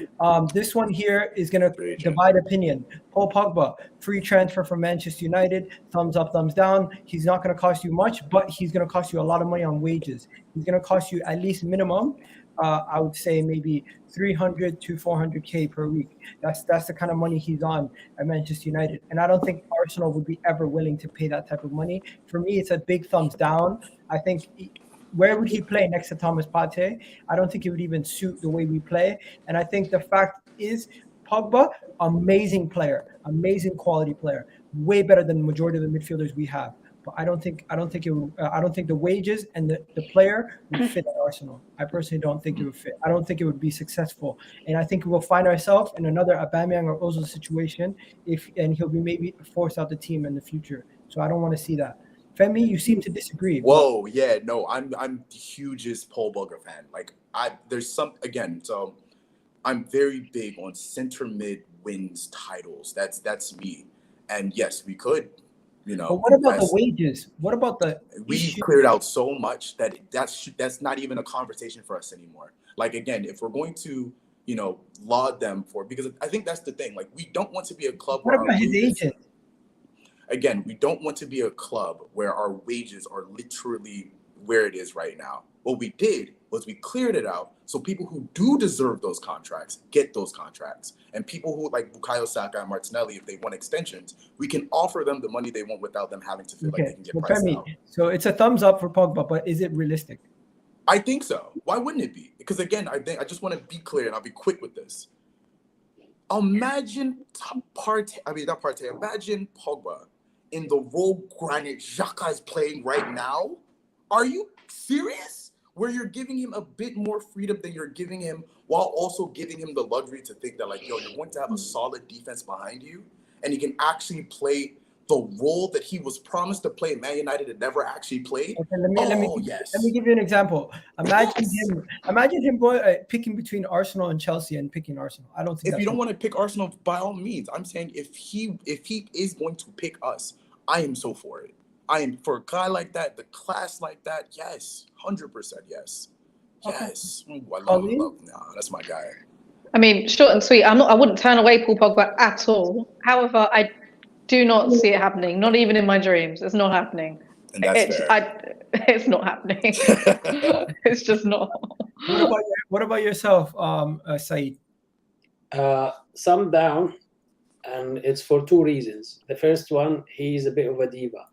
S1: This one here is going to divide opinion. Paul Pogba, free transfer from Manchester United. Thumbs up, thumbs down. He's not going to cost you much, but he's going to cost you a lot of money on wages. He's going to cost you at least minimum, I would say maybe 300 to 400K per week. That's the kind of money he's on at Manchester United. And I don't think Arsenal would be ever willing to pay that type of money. For me, it's a big thumbs down. I think... Where would he play next to Thomas Partey? I don't think it would even suit the way we play. And I think the fact is, Pogba, amazing player, amazing quality player, way better than the majority of the midfielders we have. But I don't think the wages and the player would fit at Arsenal. I personally don't think it would fit. I don't think it would be successful. And I think we'll find ourselves in another Aubameyang or Ozil situation and he'll be maybe forced out the team in the future. So I don't want to see that. Femi, you seem to disagree.
S2: Whoa, yeah, no, I'm the hugest Paul Pogba fan. Like, so I'm very big on center mid wins titles. That's me. And yes, we could,
S1: But what about the wages? What about
S2: we cleared out so much that's not even a conversation for us anymore. Like, again, if we're going to, laud them for, because I think that's the thing. Like, we don't want to be a club.
S1: What about his agent?
S2: Again, we don't want to be a club where our wages are literally where it is right now. What we did was we cleared it out so people who do deserve those contracts get those contracts. And people who like Bukayo, Saka, and Martinelli, if they want extensions, we can offer them the money they want without them having to feel like they can get priced out.
S1: So it's a thumbs up for Pogba, but is it realistic?
S2: I think so. Why wouldn't it be? Because again, I just want to be clear, and I'll be quick with this. Imagine imagine Pogba in the role Granit Xhaka is playing right now. Are you serious? Where you're giving him a bit more freedom than you're giving him, while also giving him the luxury to think that, like, you're going to have a solid defense behind you, and he can actually play the role that he was promised to play at Man United and never actually played.
S1: Okay, let me give you an example. Imagine him going picking between Arsenal and Chelsea and picking Arsenal. I don't think.
S2: If you don't want to pick Arsenal, by all means, I'm saying if he is going to pick us, I am so for it. I am for a guy like that, the class like that. Yes, 100%. Yes, yes. Ooh, I love. Nah, that's my guy.
S3: I mean, short and sweet. I wouldn't turn away Paul Pogba at all. However, I do not see it happening. Not even in my dreams. It's not happening.
S2: And that's fair.
S3: It's not happening. It's just not.
S1: What about yourself, Saeed?
S4: Some down, and it's for two reasons. The first one, he's a bit of a diva.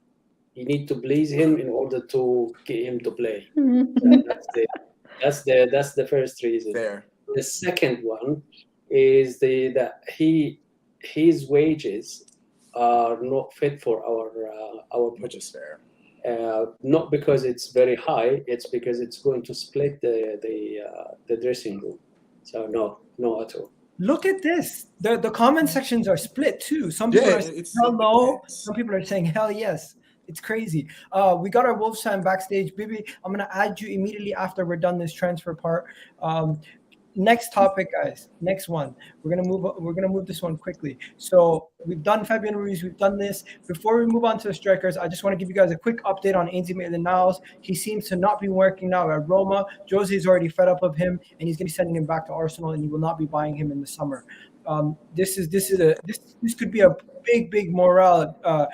S4: You need to please him in order to get him to play. That's the first reason.
S2: Fair.
S4: The second one is that his wages are not fit for our
S2: Which is fair.
S4: Not because it's very high, it's because it's going to split the dressing room. So no at all.
S1: Look at this. The comment sections are split too. Some people are saying hell no. Some people are saying hell yes. It's crazy. We got our Wolves fan backstage. Bibi, I'm gonna add you immediately after we're done this transfer part. Next topic, guys. Next one. We're gonna move this one quickly. So we've done Fabian Ruiz. We've done this. Before we move on to the strikers, I just want to give you guys a quick update on Emile and Niles. He seems to not be working now at Roma. Jose's already fed up of him, and he's gonna be sending him back to Arsenal, and he will not be buying him in the summer. This could be a big morale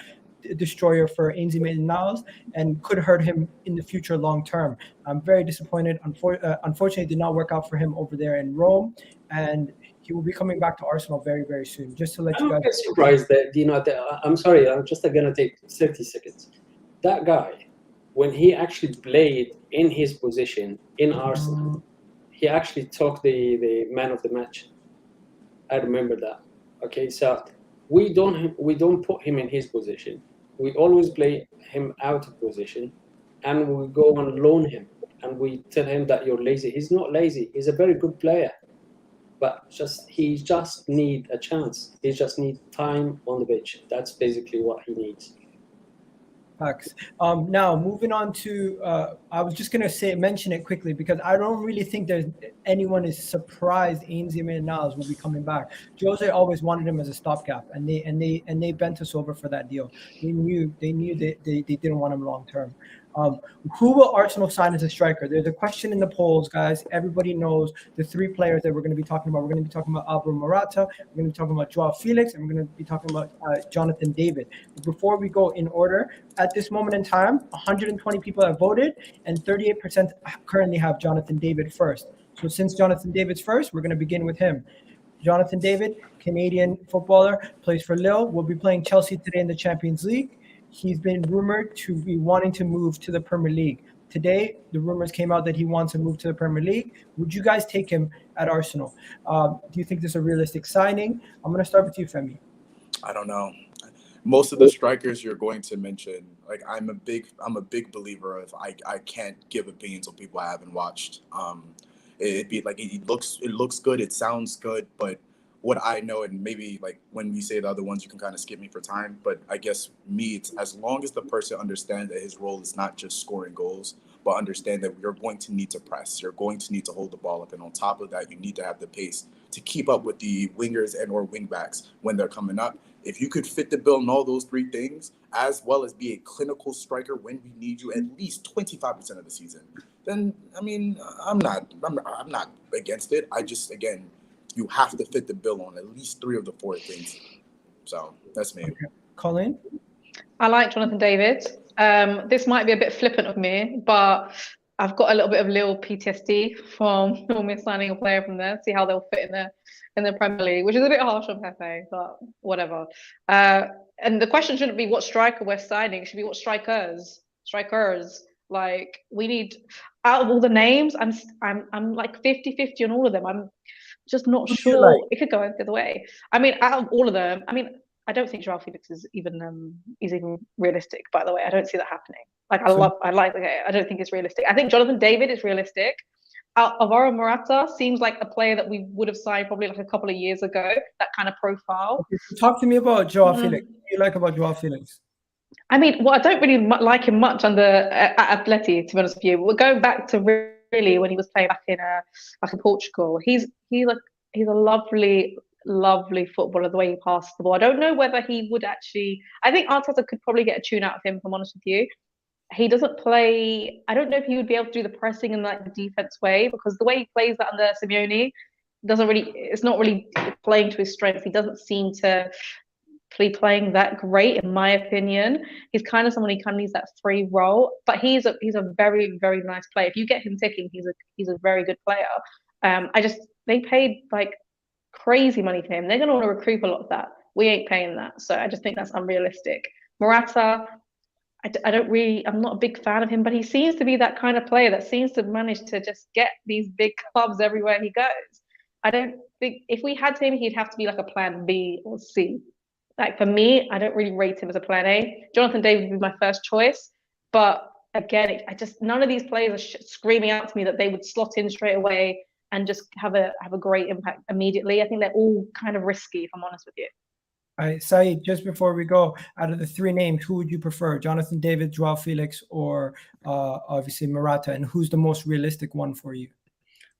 S1: destroyer for Emile and Niles, and could hurt him in the future long term. I'm very disappointed. Unfortunately, it did not work out for him over there in Rome, and he will be coming back to Arsenal very, very soon. Just to let you guys.
S4: I'm surprised that I'm sorry. I'm just gonna take 30 seconds. That guy, when he actually played in his position in Arsenal, he actually took the man of the match. I remember that. Okay, so we don't put him in his position. we always play him out of position, and we go and loan him, and we tell him that you're lazy. He's not lazy. He's a very good player, but he just need a chance. He just needs time on the pitch. That's basically what he needs.
S1: Facts. Now moving on to, I was just gonna mention it quickly because I don't really think there's anyone is surprised Emile and Niles will be coming back. Jose always wanted him as a stopgap, and they bent us over for that deal. They knew they didn't want him long term. Who will Arsenal sign as a striker? There's a question in the polls, guys. Everybody knows the three players that we're going to be talking about. We're going to be talking about Alvaro Morata, we're going to be talking about João Félix, and we're going to be talking about Jonathan David. But before we go in order, at this moment in time, 120 people have voted, and 38% currently have Jonathan David first. So since Jonathan David's first, we're going to begin with him. Jonathan David, Canadian footballer, plays for Lille, will be playing Chelsea today in the Champions League. He's been rumored to be wanting to move to the Premier League. Today, the rumors came out that he wants to move to the Premier League. Would you guys take him at Arsenal? Do you think this is a realistic signing? I'm going to start with you, Femi.
S2: I don't know. Most of the strikers you're going to mention, like I'm a big believer of I can't give opinions on people I haven't watched. It'd be like it looks good, it sounds good, but what I know, and maybe like when we say the other ones, you can kind of skip me for time. But I guess me, it's as long as the person understands that his role is not just scoring goals, but understand that you're going to need to press. You're going to need to hold the ball up. And on top of that, you need to have the pace to keep up with the wingers and or wingbacks when they're coming up. If you could fit the bill in all those three things, as well as be a clinical striker when we need you at least 25% of the season, then, I mean, I'm not against it. I just, again, you have to fit the bill on at least 3 of the 4 things. So that's me.
S1: Okay. Colin?
S3: I like Jonathan David. This might be a bit flippant of me, but I've got a little bit of Lille PTSD from almost signing a player from there, see how they'll fit in the Premier League, which is a bit harsh on Pepe, but whatever. And the question shouldn't be what striker we're signing, it should be what strikers. Like, we need, out of all the names, I'm like 50-50 on all of them. I'm just not sure. Like? It could go either way. I mean, out of all of them, I mean, I don't think João Félix is even realistic, by the way. I don't see that happening. Like, I don't think it's realistic. I think Jonathan David is realistic. Alvaro Morata seems like a player that we would have signed probably like a couple of years ago, that kind of profile.
S1: Okay, so talk to me about João Félix. What do you like about João Félix?
S3: I mean, well, I don't really like him much under at Atleti, to be honest with you. We're going back to really when he was playing back in Portugal. He's a lovely footballer, the way he passes the ball. I don't know whether he would actually. I think Arteta could probably get a tune out of him, if I'm honest with you. He doesn't play. I don't know if he would be able to do the pressing in like the defense way, because the way he plays that under Simeone it's not really playing to his strengths. He doesn't seem to be playing that great, in my opinion. He's kind of someone, he kind of needs that free role, but he's a very, very nice player. If you get him ticking, he's a very good player. They paid like crazy money for him. They're going to want to recoup a lot of that. We ain't paying that, so I just think that's unrealistic. Morata, I'm not a big fan of him, but he seems to be that kind of player that seems to manage to just get these big clubs everywhere he goes. I don't think if we had him, he'd have to be like a plan B or C. Like, for me, I don't really rate him as a plan A. Jonathan David would be my first choice, but again, none of these players are screaming out to me that they would slot in straight away and just have a great impact immediately. I think they're all kind of risky, if I'm honest with you.
S1: All right, Saeed, just before we go, out of the 3 names, who would you prefer? Jonathan David, João Félix, or obviously Morata? And who's the most realistic one for you?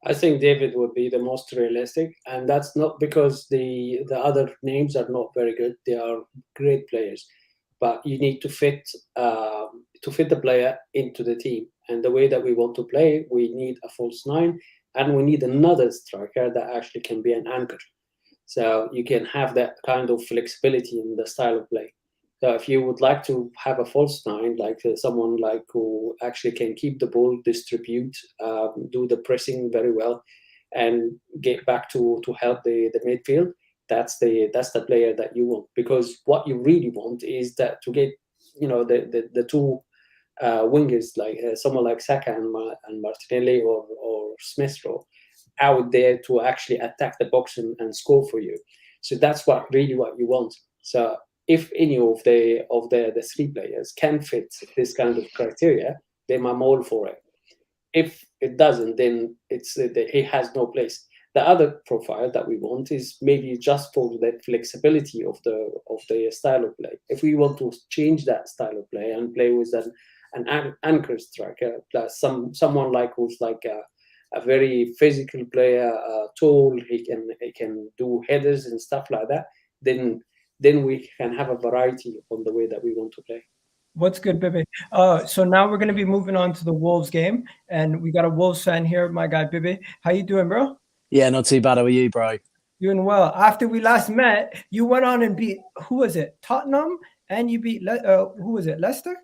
S4: I think David would be the most realistic, and that's not because the other names are not very good. They are great players, but you need to fit the player into the team. And the way that we want to play, we need a false 9, and we need another striker that actually can be an anchor. So you can have that kind of flexibility in the style of play. So if you would like to have a false 9, like someone like who actually can keep the ball, distribute, do the pressing very well, and get back to help the midfield, that's the player that you want. Because what you really want is that to get the 2 wingers, like someone like Saka and Martinelli or Smith Rowe out there to actually attack the box and score for you. So that's what you want. So if any of the three players can fit this kind of criteria, then I'm all for it. If it doesn't, then he has no place. The other profile that we want is maybe just for the flexibility of the style of play. If we want to change that style of play and play with an anchor striker plus someone like who's like a very physical player, tall, he can do headers and stuff like that, then we can have a variety on the way that we want to play.
S1: What's good, Pepe? So now we're going to be moving on to the Wolves game, and we got a Wolves fan here, my guy, Pepe. How you doing, bro?
S5: Yeah, not too bad. How are you, bro?
S1: Doing well. After we last met, you went on and beat, who was it? Tottenham, and you beat, who was it? Leicester?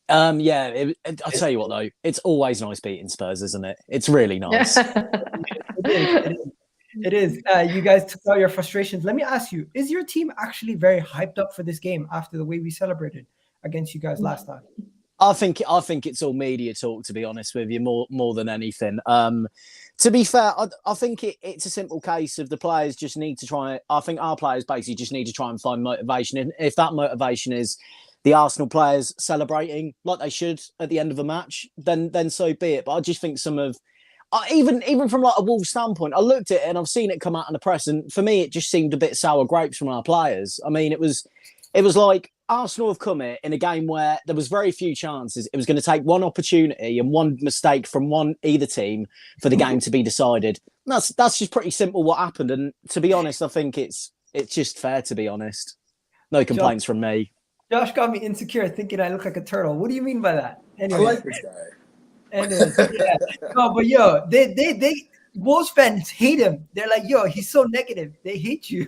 S5: Yeah, I'll tell you what, though. It's always nice beating Spurs, isn't it? It's really nice.
S1: It is. You guys took out your frustrations. Let me ask you, is your team actually very hyped up for this game after the way we celebrated against you guys last time?
S5: I think it's all media talk, to be honest with you, more than anything. To be fair, I think it's a simple case of the players just need to try. I think our players basically just need to try and find motivation. And if that motivation is the Arsenal players celebrating like they should at the end of a match, then so be it. But I just think some of, even from like a Wolves standpoint, I looked at it and I've seen it come out in the press, and for me, it just seemed a bit sour grapes from our players. I mean, it was like Arsenal have come here in a game where there was very few chances. It was going to take one opportunity and one mistake from either team for the game to be decided. And that's just pretty simple what happened. And to be honest, I think it's just fair, to be honest. No complaints from me.
S1: Josh got me insecure thinking I look like a turtle. What do you mean by that? Anyway.
S2: I like this guy.
S1: Anyways, yeah. No, but yo, they Wolves fans hate him. They're like, yo, he's so negative. They hate you.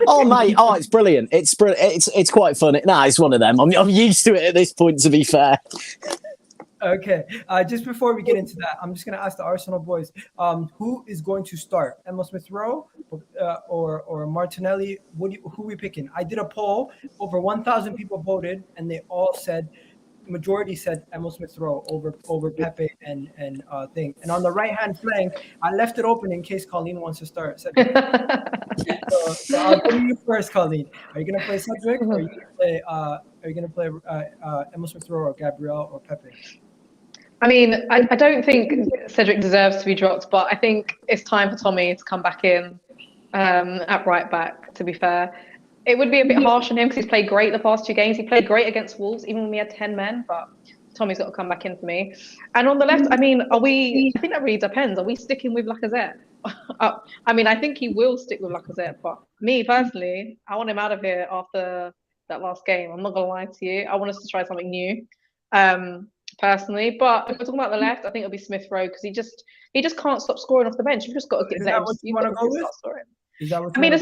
S5: Oh, mate. Oh, it's brilliant. It's quite funny. Nah, it's one of them. I'm used to it at this point, to be fair.
S1: Okay. Just before we get into that, I'm just going to ask the Arsenal boys, who is going to start? Emile Smith-Rowe or Martinelli? Who are we picking? I did a poll. Over 1,000 people voted, and they all said, majority said Emile Smith-Rowe over Pepe and thing. And on the right-hand flank, I left it open in case Colleen wants to start. So I'll give you first, Colleen. Are you going to play Cedric, or are you going to play Emile Smith-Rowe or Gabriel or Pepe?
S3: I mean, I don't think Cedric deserves to be dropped, but I think it's time for Tommy to come back in at right back, to be fair. It would be a bit harsh on him because he's played great the past two games. He played great against Wolves, even when we had 10 men, but Tommy's got to come back in for me. And on the left, I mean, I think that really depends. Are we sticking with Lacazette? I mean, I think he will stick with Lacazette, but me personally, I want him out of here after that last game. I'm not going to lie to you. I want us to try something new. Personally, but if we're talking about the left, I think it'll be Smith-Rowe because he just can't stop scoring off the bench. You've just got to get
S1: that. You want to go with? Is that what
S3: I mean,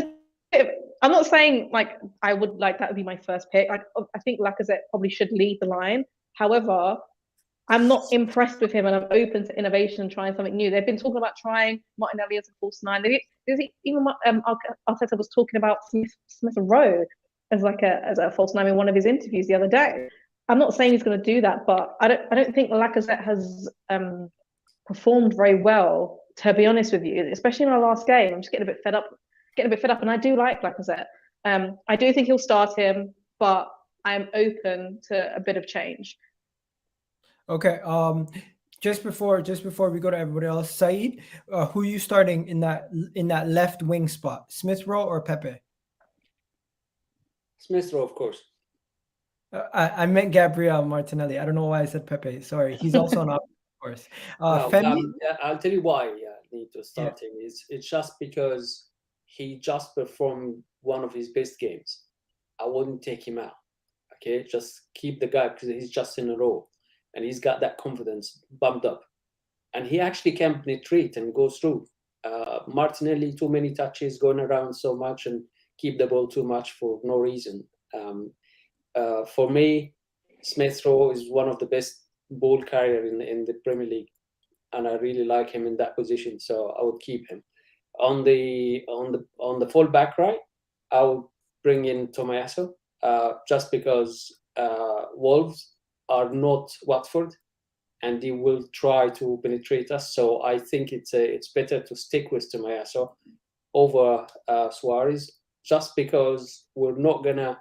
S3: I'm not saying like I would like that would be my first pick. I think Lacazette probably should lead the line. However, I'm not impressed with him, and I'm open to innovation and trying something new. They've been talking about trying Martinelli as a false nine. Even Arteta was talking about Smith-Rowe as a false nine in one of his interviews the other day. I'm not saying he's going to do that, but I don't think Lacazette has performed very well, to be honest with you, especially in our last game. I'm just getting a bit fed up, and I do like Lacazette. I do think he'll start him, but I'm open to a bit of change.
S1: Okay. Just before we go to everybody else, Saeed, who are you starting in that left wing spot? Smith-Rowe or Pepe?
S4: Smith-Rowe, of course.
S1: I meant Gabriel Martinelli. I don't know why I said Pepe. Sorry, he's also an option, of course.
S4: I'll tell you why I need to start him. It's just because he just performed one of his best games. I wouldn't take him out. Okay, just keep the guy because he's just in a row, and he's got that confidence bumped up, and he actually can penetrate and go through. Martinelli, too many touches, going around so much and keep the ball too much for no reason. For me, Smith-Rowe is one of the best ball carrier in the Premier League, and I really like him in that position. So I would keep him. On the full back right, I would bring in Tomiyasu, just because Wolves are not Watford, and they will try to penetrate us. So I think it's better to stick with Tomiyasu over Suarez, just because we're not gonna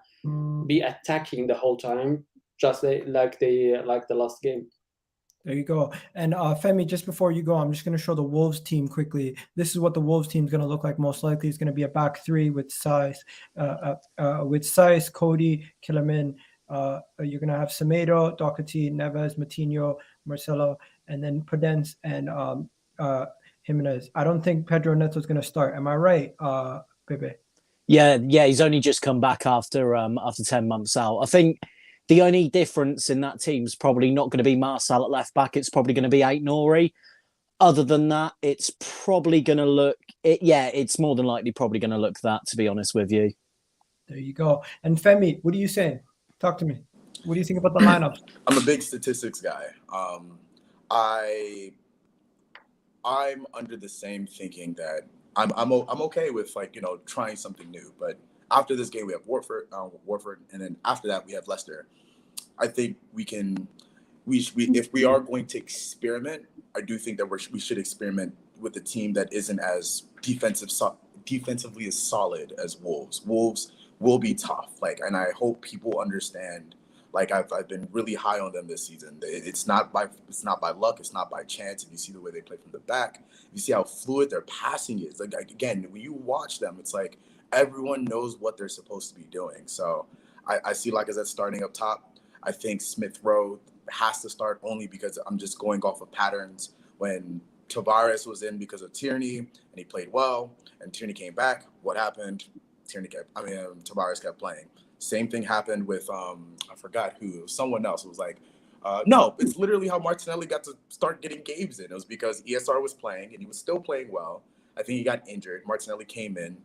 S4: be attacking the whole time, just like the last game.
S1: There you go. And Femi, just before you go, I'm just going to show the Wolves team quickly. This is what the Wolves team is going to look like. Most likely, it's going to be a back three with Saiz, Cody, Killerman. You're going to have Semedo, Doherty, Neves, Matinho, Marcelo, and then Prudence and Jimenez. I don't think Pedro Neto is going to start. Am I right, Pepe?
S5: Yeah, he's only just come back after 10 months out. I think the only difference in that team is probably not going to be Marcel at left back. It's probably going to be Aït-Nouri. Other than that, it's probably going to look... it's more than likely probably going to look that, to be honest with you.
S1: There you go. And Femi, what are you saying? Talk to me. What do you think about the lineups?
S2: I'm a big statistics guy. I'm under the same thinking that I'm okay with, like, trying something new, but after this game, we have Watford, and then after that, we have Leicester. I think if we are going to experiment, I do think that we should experiment with a team that isn't as defensively as solid as Wolves. Wolves will be tough, and I hope people understand. I've been really high on them this season. It's not by luck. It's not by chance. If you see the way they play from the back, you see how fluid their passing is. Again, when you watch them, it's like everyone knows what they're supposed to be doing. So I see Lacazette starting up top. I think Smith Rowe has to start only because I'm just going off of patterns. When Tavares was in because of Tierney and he played well, and Tierney came back, what happened? Tavares kept playing. Same thing happened with I forgot who. It was someone else. It was like, no, it's literally how Martinelli got to start getting games in. It was because ESR was playing and he was still playing well. I think he got injured. Martinelli came in.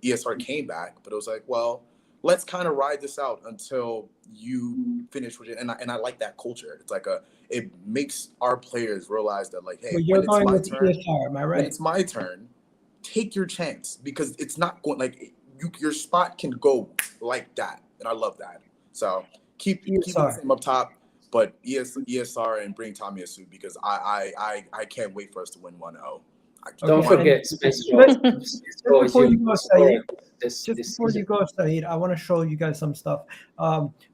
S2: ESR came back, but it was like, well, let's kind of ride this out until you finish with it. And I like that culture. It's like it makes our players realize that, like, hey,
S1: you're going with ESR, am I right?
S2: When it's my turn, take your chance, because it's not going your spot can go like that, and I love that. So keep the same up top, but ESR and bring Tomiyasu, because I can't wait for us to win 1-0.
S4: Don't forget
S1: before you go, Saeed, I want to show you guys some stuff.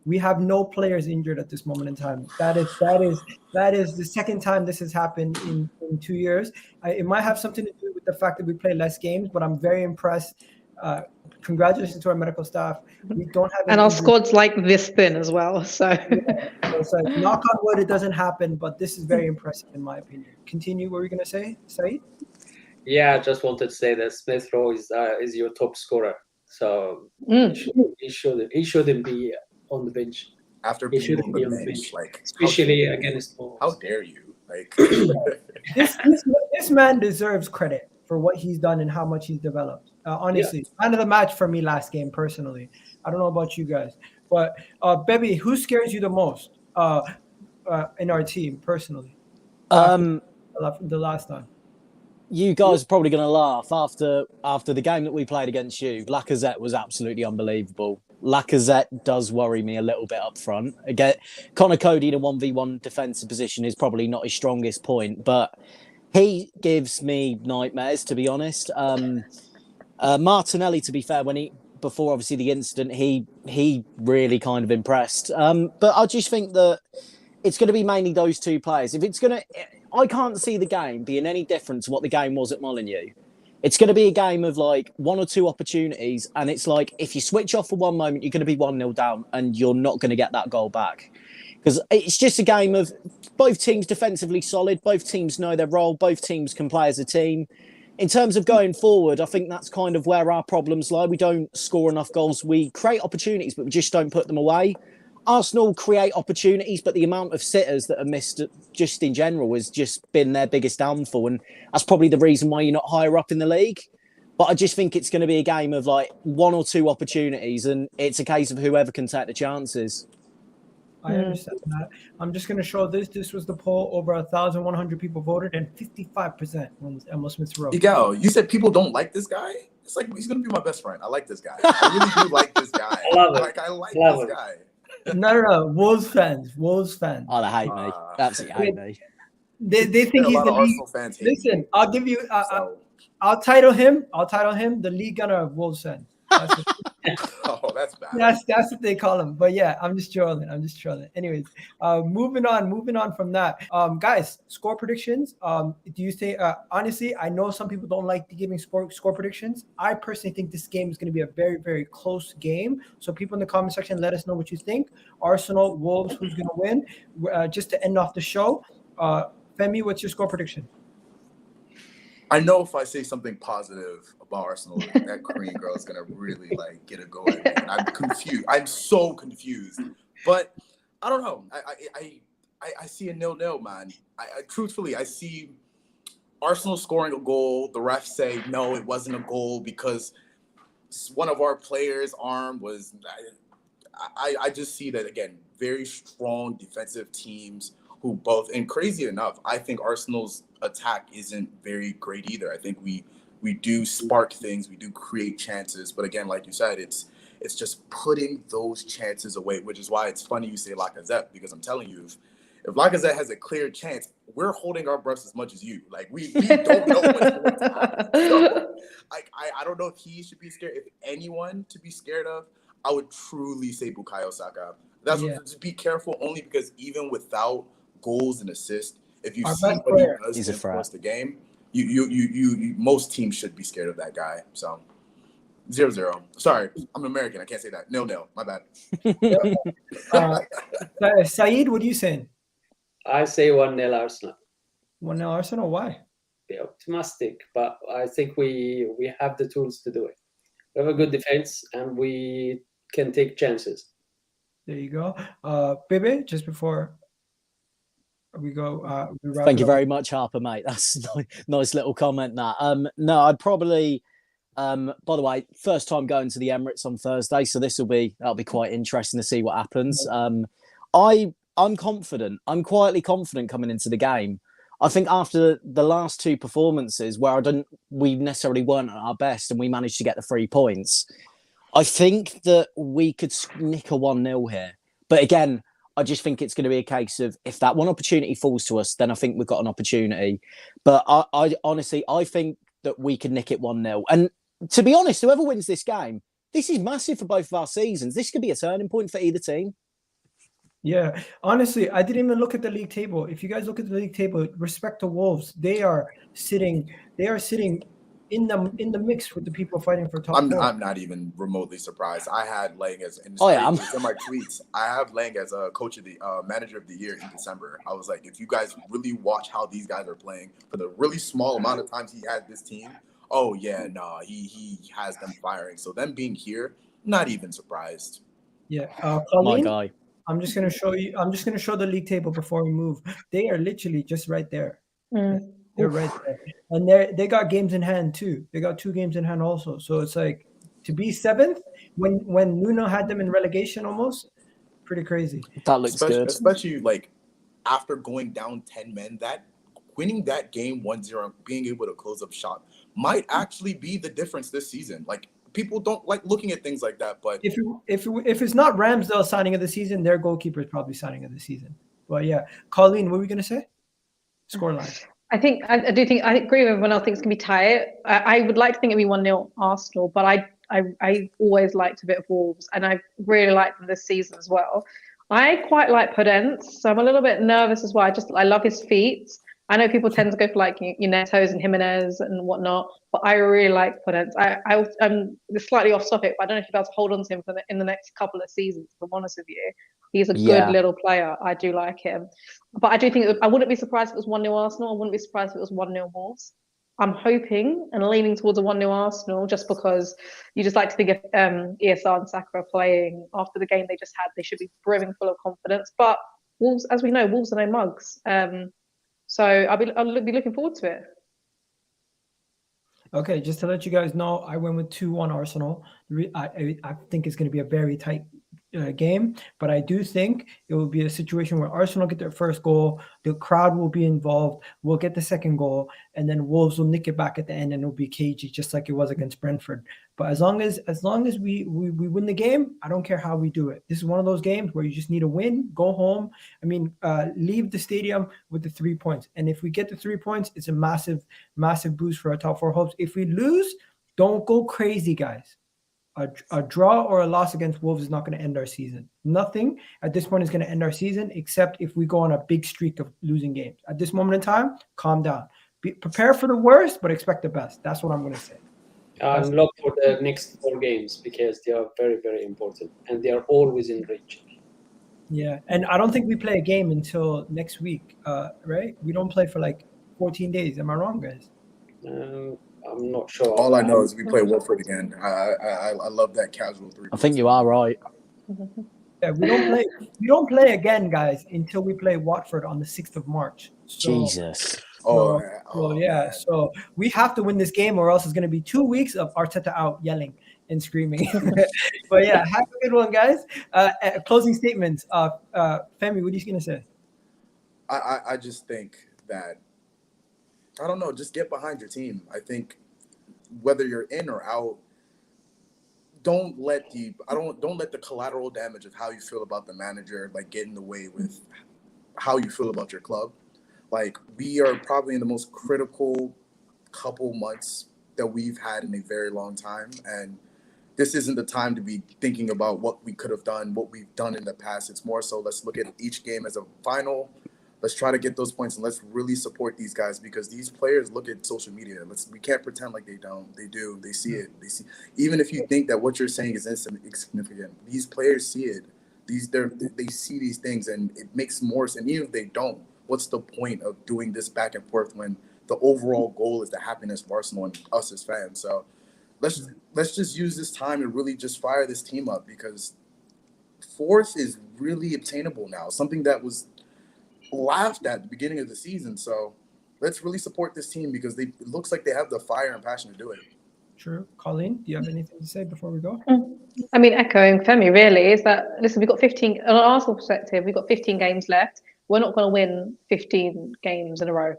S1: We have no players injured at this moment in time. That is the second time this has happened in 2 years. It might have something to do with the fact that we play less games, but I'm very impressed. Congratulations to our medical staff. We don't have,
S3: and our squad's like this thin as well. So,
S1: so knock on wood, it doesn't happen. But this is very impressive, in my opinion. Continue. What were you gonna say, Saeed?
S4: Yeah, I just wanted to say that Smith Rowe is your top scorer. So he shouldn't be on the bench.
S2: After being on the bench,
S4: especially against Wolves.
S2: How dare you?
S1: This man deserves credit for what he's done and how much he's developed. Honestly, man of the match for me last game, personally. I don't know about you guys, but Pepe, who scares you the most in our team, personally? The last time.
S5: You guys are probably going to laugh after the game that we played against you. Lacazette was absolutely unbelievable. Lacazette does worry me a little bit up front. Again, Connor Cody in a 1v1 defensive position is probably not his strongest point, but he gives me nightmares, to be honest. Martinelli, to be fair, before obviously the incident, he really kind of impressed. But I just think that it's going to be mainly those two players. I can't see the game being any different to what the game was at Molineux. It's going to be a game of like one or two opportunities, and it's like if you switch off for one moment, you're going to be 1-0 down, and you're not going to get that goal back. Because it's just a game of both teams defensively solid, both teams know their role, both teams can play as a team. In terms of going forward, I think that's kind of where our problems lie. We don't score enough goals. We create opportunities, but we just don't put them away. Arsenal create opportunities, but the amount of sitters that are missed just in general has just been their biggest downfall. And that's probably the reason why you're not higher up in the league. But I just think it's going to be a game of like one or two opportunities, and it's a case of whoever can take the chances.
S1: I understand that. I'm just going to show this. This was the poll. Over 1,100 people voted, and 55% was Emile Smith Rowe.
S2: Miguel, you said people don't like this guy? It's like he's going to be my best friend. I like this guy. I really do like this guy.
S4: I love it.
S2: I like this guy.
S1: No. Wolves fans. Oh,
S5: they hate me. Absolutely hate me.
S1: They think he's the league. Fans Listen, I'll give you. I'll title him the league gunner of Wolves fans.
S2: Oh, that's bad.
S1: That's what they call him. But yeah, I'm just trolling. Anyways, moving on from that. Guys, score predictions. Do you think honestly, I know some people don't like giving score predictions. I personally think this game is going to be a very, very close game. So people in the comment section, let us know what you think. Arsenal, Wolves, who's going to win? Just to end off the show, Femi, what's your score prediction?
S2: I know if I say something positive about Arsenal, that Korean girl is gonna really like get a go at me. And I'm confused. I'm so confused. But I don't know. I see a 0-0, man. I truthfully, I see Arsenal scoring a goal. The refs say no, it wasn't a goal because one of our players' arm was. I just see that again. Very strong defensive teams who both, and crazy enough, I think Arsenal's attack isn't very great either. I think we do spark things, we do create chances, but again, like you said, it's just putting those chances away, which is why it's funny you say Lacazette, because I'm telling you, if Lacazette has a clear chance, we're holding our breaths as much as you. Like we don't know what's going to happen. So, I don't know if he should be scared. If anyone to be scared of, I would truly say Bukayo Saka. That's just be careful, only because even without goals and assists, if you see what he does across the game, you most teams should be scared of that guy. So 0-0. Sorry, I'm American. I can't say that. 0-0. My bad.
S1: Saeed, what are you saying?
S4: I say 1-0 Arsenal.
S1: 1-0 Arsenal. Why?
S4: Be optimistic, but I think we have the tools to do it. We have a good defense, and we can take chances.
S1: There you go. Pepe, just before we go,
S5: thank you very much, Harper, mate. That's a nice little comment. That no, I'd probably. By the way, first time going to the Emirates on Thursday, so that'll be quite interesting to see what happens. I'm confident. I'm quietly confident coming into the game. I think after the last two performances where we necessarily weren't at our best and we managed to get the 3 points, I think that we could nick a 1-0 here. But again, I just think it's going to be a case of if that one opportunity falls to us, then I think we've got an opportunity. But I honestly, I think that we could nick it 1-0. And to be honest, whoever wins this game, this is massive for both of our seasons. This could be a turning point for either team.
S1: Yeah, honestly, I didn't even look at the league table. If you guys look at the league table, respect to Wolves, they are sitting in the mix with the people fighting for top four.
S2: I'm not even remotely surprised. I had Lang as in
S5: my
S2: tweets. I have Lang as a coach of the manager of the year in December. I was like, if you guys really watch how these guys are playing for the really small amount of times he had this team, oh yeah, no, he has them firing. So them being here, not even surprised.
S1: Yeah, Colleen,
S5: my guy.
S1: I'm just gonna show the league table before we move. They are literally just right there. They're right there, and they got games in hand too. They got 2 games in hand also. So it's like to be 7th when Nuno had them in relegation almost, pretty crazy.
S5: That looks good,
S2: especially like after going down 10 men. That winning that game 1-0, being able to close up shop might actually be the difference this season. Like people don't like looking at things like that, but
S1: if it's not Ramsdale signing of the season, their goalkeeper is probably signing of the season. But yeah, Colleen, what were we gonna say? Scoreline.
S3: I agree with everyone else. Thinks it's gonna be tight. I would like to think it'd be 1-0 Arsenal, but I always liked a bit of Wolves, and I really liked them this season as well. I quite like Podence, so I'm a little bit nervous as well. I love his feet. I know people tend to go for like your Netos and Jimenez and whatnot, but I really like Podence. I'm slightly off topic, but I don't know if you'll be able to hold on to him in the next couple of seasons, if I'm honest with you. He's a good little player. I do like him. But I do think I wouldn't be surprised if it was 1-0 Arsenal. I wouldn't be surprised if it was 1-0 Wolves. I'm hoping and leaning towards a 1-0 Arsenal just because you just like to think if ESR and Saka are playing after the game they just had, they should be brimming full of confidence. But Wolves, as we know, Wolves are no mugs. So I'll be looking forward to it.
S1: Okay, just to let you guys know, I went with 2-1 Arsenal. I think it's going to be a very tight game, but I do think it will be a situation where Arsenal get their first goal, the crowd will be involved, we'll get the second goal, and then Wolves will nick it back at the end, and it'll be cagey, just like it was against Brentford. But as long as we win the game, I don't care how we do it. This is one of those games where you just need a win, go home. I mean, leave the stadium with the 3 points, and if we get the 3 points, it's a massive boost for our top 4 hopes. If we lose, don't go crazy, guys. A draw or a loss against Wolves is not going to end our season. Nothing at this point is going to end our season except if we go on a big streak of losing games. At this moment in time, calm down. Prepare for the worst, but expect the best. That's what I'm going to say.
S4: And look for the next 4 games because they are very, very important and they are all within reach.
S1: Yeah, and I don't think we play a game until next week, right? We don't play for like 14 days. Am I wrong, guys?
S4: I'm not sure.
S2: All I know is we play Watford again. I love that casual 3.
S5: I think you are right.
S1: Yeah, we don't play again, guys, until we play Watford on the 6th of March. So,
S5: Jesus.
S1: So we have to win this game, or else it's going to be 2 weeks of Arteta out yelling and screaming. But yeah, have a good one, guys. Closing statements. Femi, what are you going to say?
S2: I just think that, I don't know, just get behind your team. I think whether you're in or out, don't let the collateral damage of how you feel about the manager like get in the way with how you feel about your club. Like, we are probably in the most critical couple months that we've had in a very long time, and this isn't the time to be thinking about what we could have done, what we've done in the past. It's more so let's look at each game as a final. Let's try to get those points, and let's really support these guys because these players look at social media. We can't pretend like they don't. They do. They see it. They see. Even if you think that what you're saying is insignificant, these players see it. They see these things, and it makes more sense. And even if they don't, what's the point of doing this back and forth when the overall goal is the happiness of Arsenal and us as fans? So let's just use this time to really just fire this team up because 4th is really obtainable now. Something that was laughed at the beginning of the season. So let's really support this team because it looks like they have the fire and passion to do it.
S1: True. Colleen, do you have anything to say before we go?
S3: I mean, echoing Femi, really, is that, listen, we've got 15, on an Arsenal perspective, we've got 15 games left. We're not going to win 15 games in a row.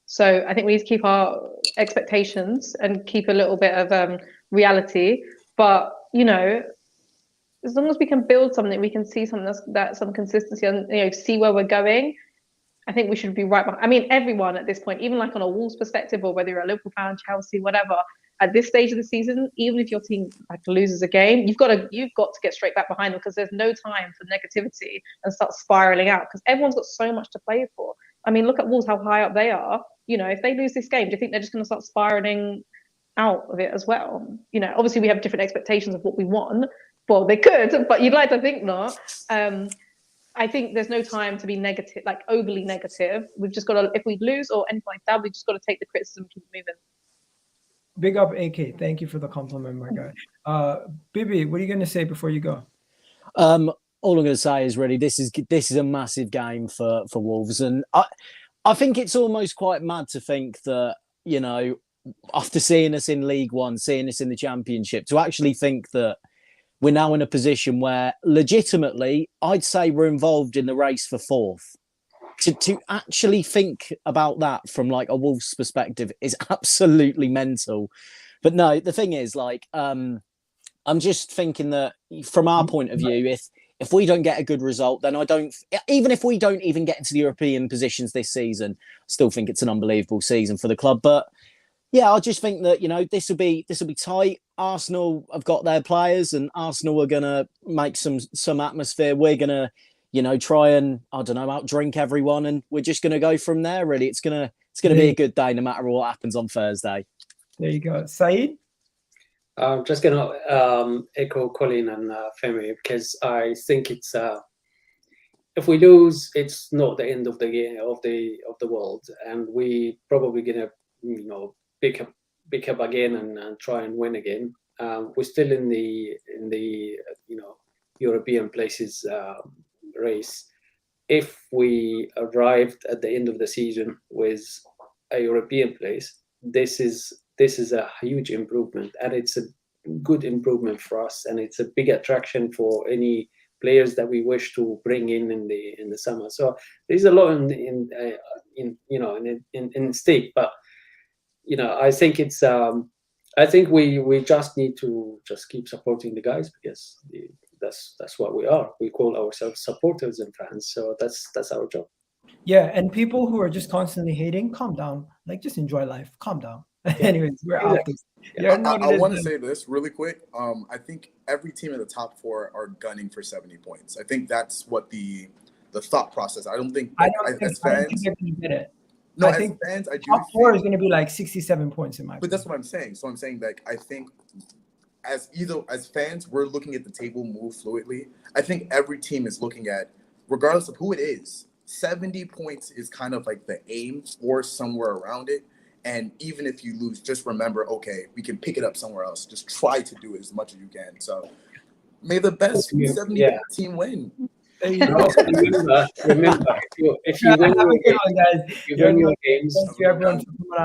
S3: So I think we need to keep our expectations and keep a little bit of reality. But, you know, as long as we can build something, we can see something that's some consistency and, see where we're going. I think we should be right behind. I mean, everyone at this point, even like on a Wolves perspective, or whether you're a Liverpool fan, Chelsea, whatever, at this stage of the season, even if your team like loses a game, you've got to get straight back behind them because there's no time for negativity and start spiraling out because everyone's got so much to play for. I mean, look at Wolves, how high up they are. If they lose this game, do you think they're just going to start spiraling out of it as well? Obviously we have different expectations of what we want. Well, they could, but you'd like to think not. I think there's no time to be negative, like overly negative. We've just got to, if we lose or anything like that, we've just got to take the criticism and keep moving.
S1: Big up, AK. Thank you for the compliment, my guy. Bibi, what are you going to say before you go?
S5: All I'm going to say is really this is a massive game for Wolves, and I think it's almost quite mad to think that after seeing us in League One, seeing us in the Championship, to actually think that we're now in a position where legitimately I'd say we're involved in the race for 4th. To actually think about that from like a Wolves perspective is absolutely mental. But no, the thing is, like, I'm just thinking that from our point of view, if we don't get a good result, then even if we don't even get into the European positions this season, I still think it's an unbelievable season for the club. But yeah, I just think that, this will be tight. Arsenal have got their players and Arsenal are going to make some atmosphere. We're going to, try and, outdrink everyone. And we're just going to go from there, really. It's going to be a good day no matter what happens on Thursday.
S1: There you go. Saeed?
S4: I'm just going to echo Colin and Femi because I think it's if we lose, it's not the end of the game of the world, and we probably going to pick up again and try and win again. We're still in the European places race. If we arrived at the end of the season with a European place, this is a huge improvement, and it's a good improvement for us, and it's a big attraction for any players that we wish to bring in the summer. So there's a lot in stake, but I think it's I think we just need to just keep supporting the guys because that's what we are. We call ourselves supporters and fans, so that's our job.
S1: Yeah, and people who are just constantly hating, calm down. Like, just enjoy life. Calm down. Anyways, we're out this. Yeah,
S2: I want to say this really quick. I think every team in the top 4 are gunning for 70 points. I think that's what the thought process. I don't think as fans
S1: they're going to get it.
S2: No,
S1: I think
S2: fans, I do
S1: top 4 is going to be like 67 points in my opinion.
S2: But that's what I'm saying. So I'm saying like I think as fans, we're looking at the table move fluidly. I think every team is looking at, regardless of who it is, 70 points is kind of like the aim or somewhere around it. And even if you lose, just remember, okay, we can pick it up somewhere else. Just try to do it as much as you can. So may the best 70 team win.
S4: Remember, if you win your games,
S1: Thank you, everyone, for coming on.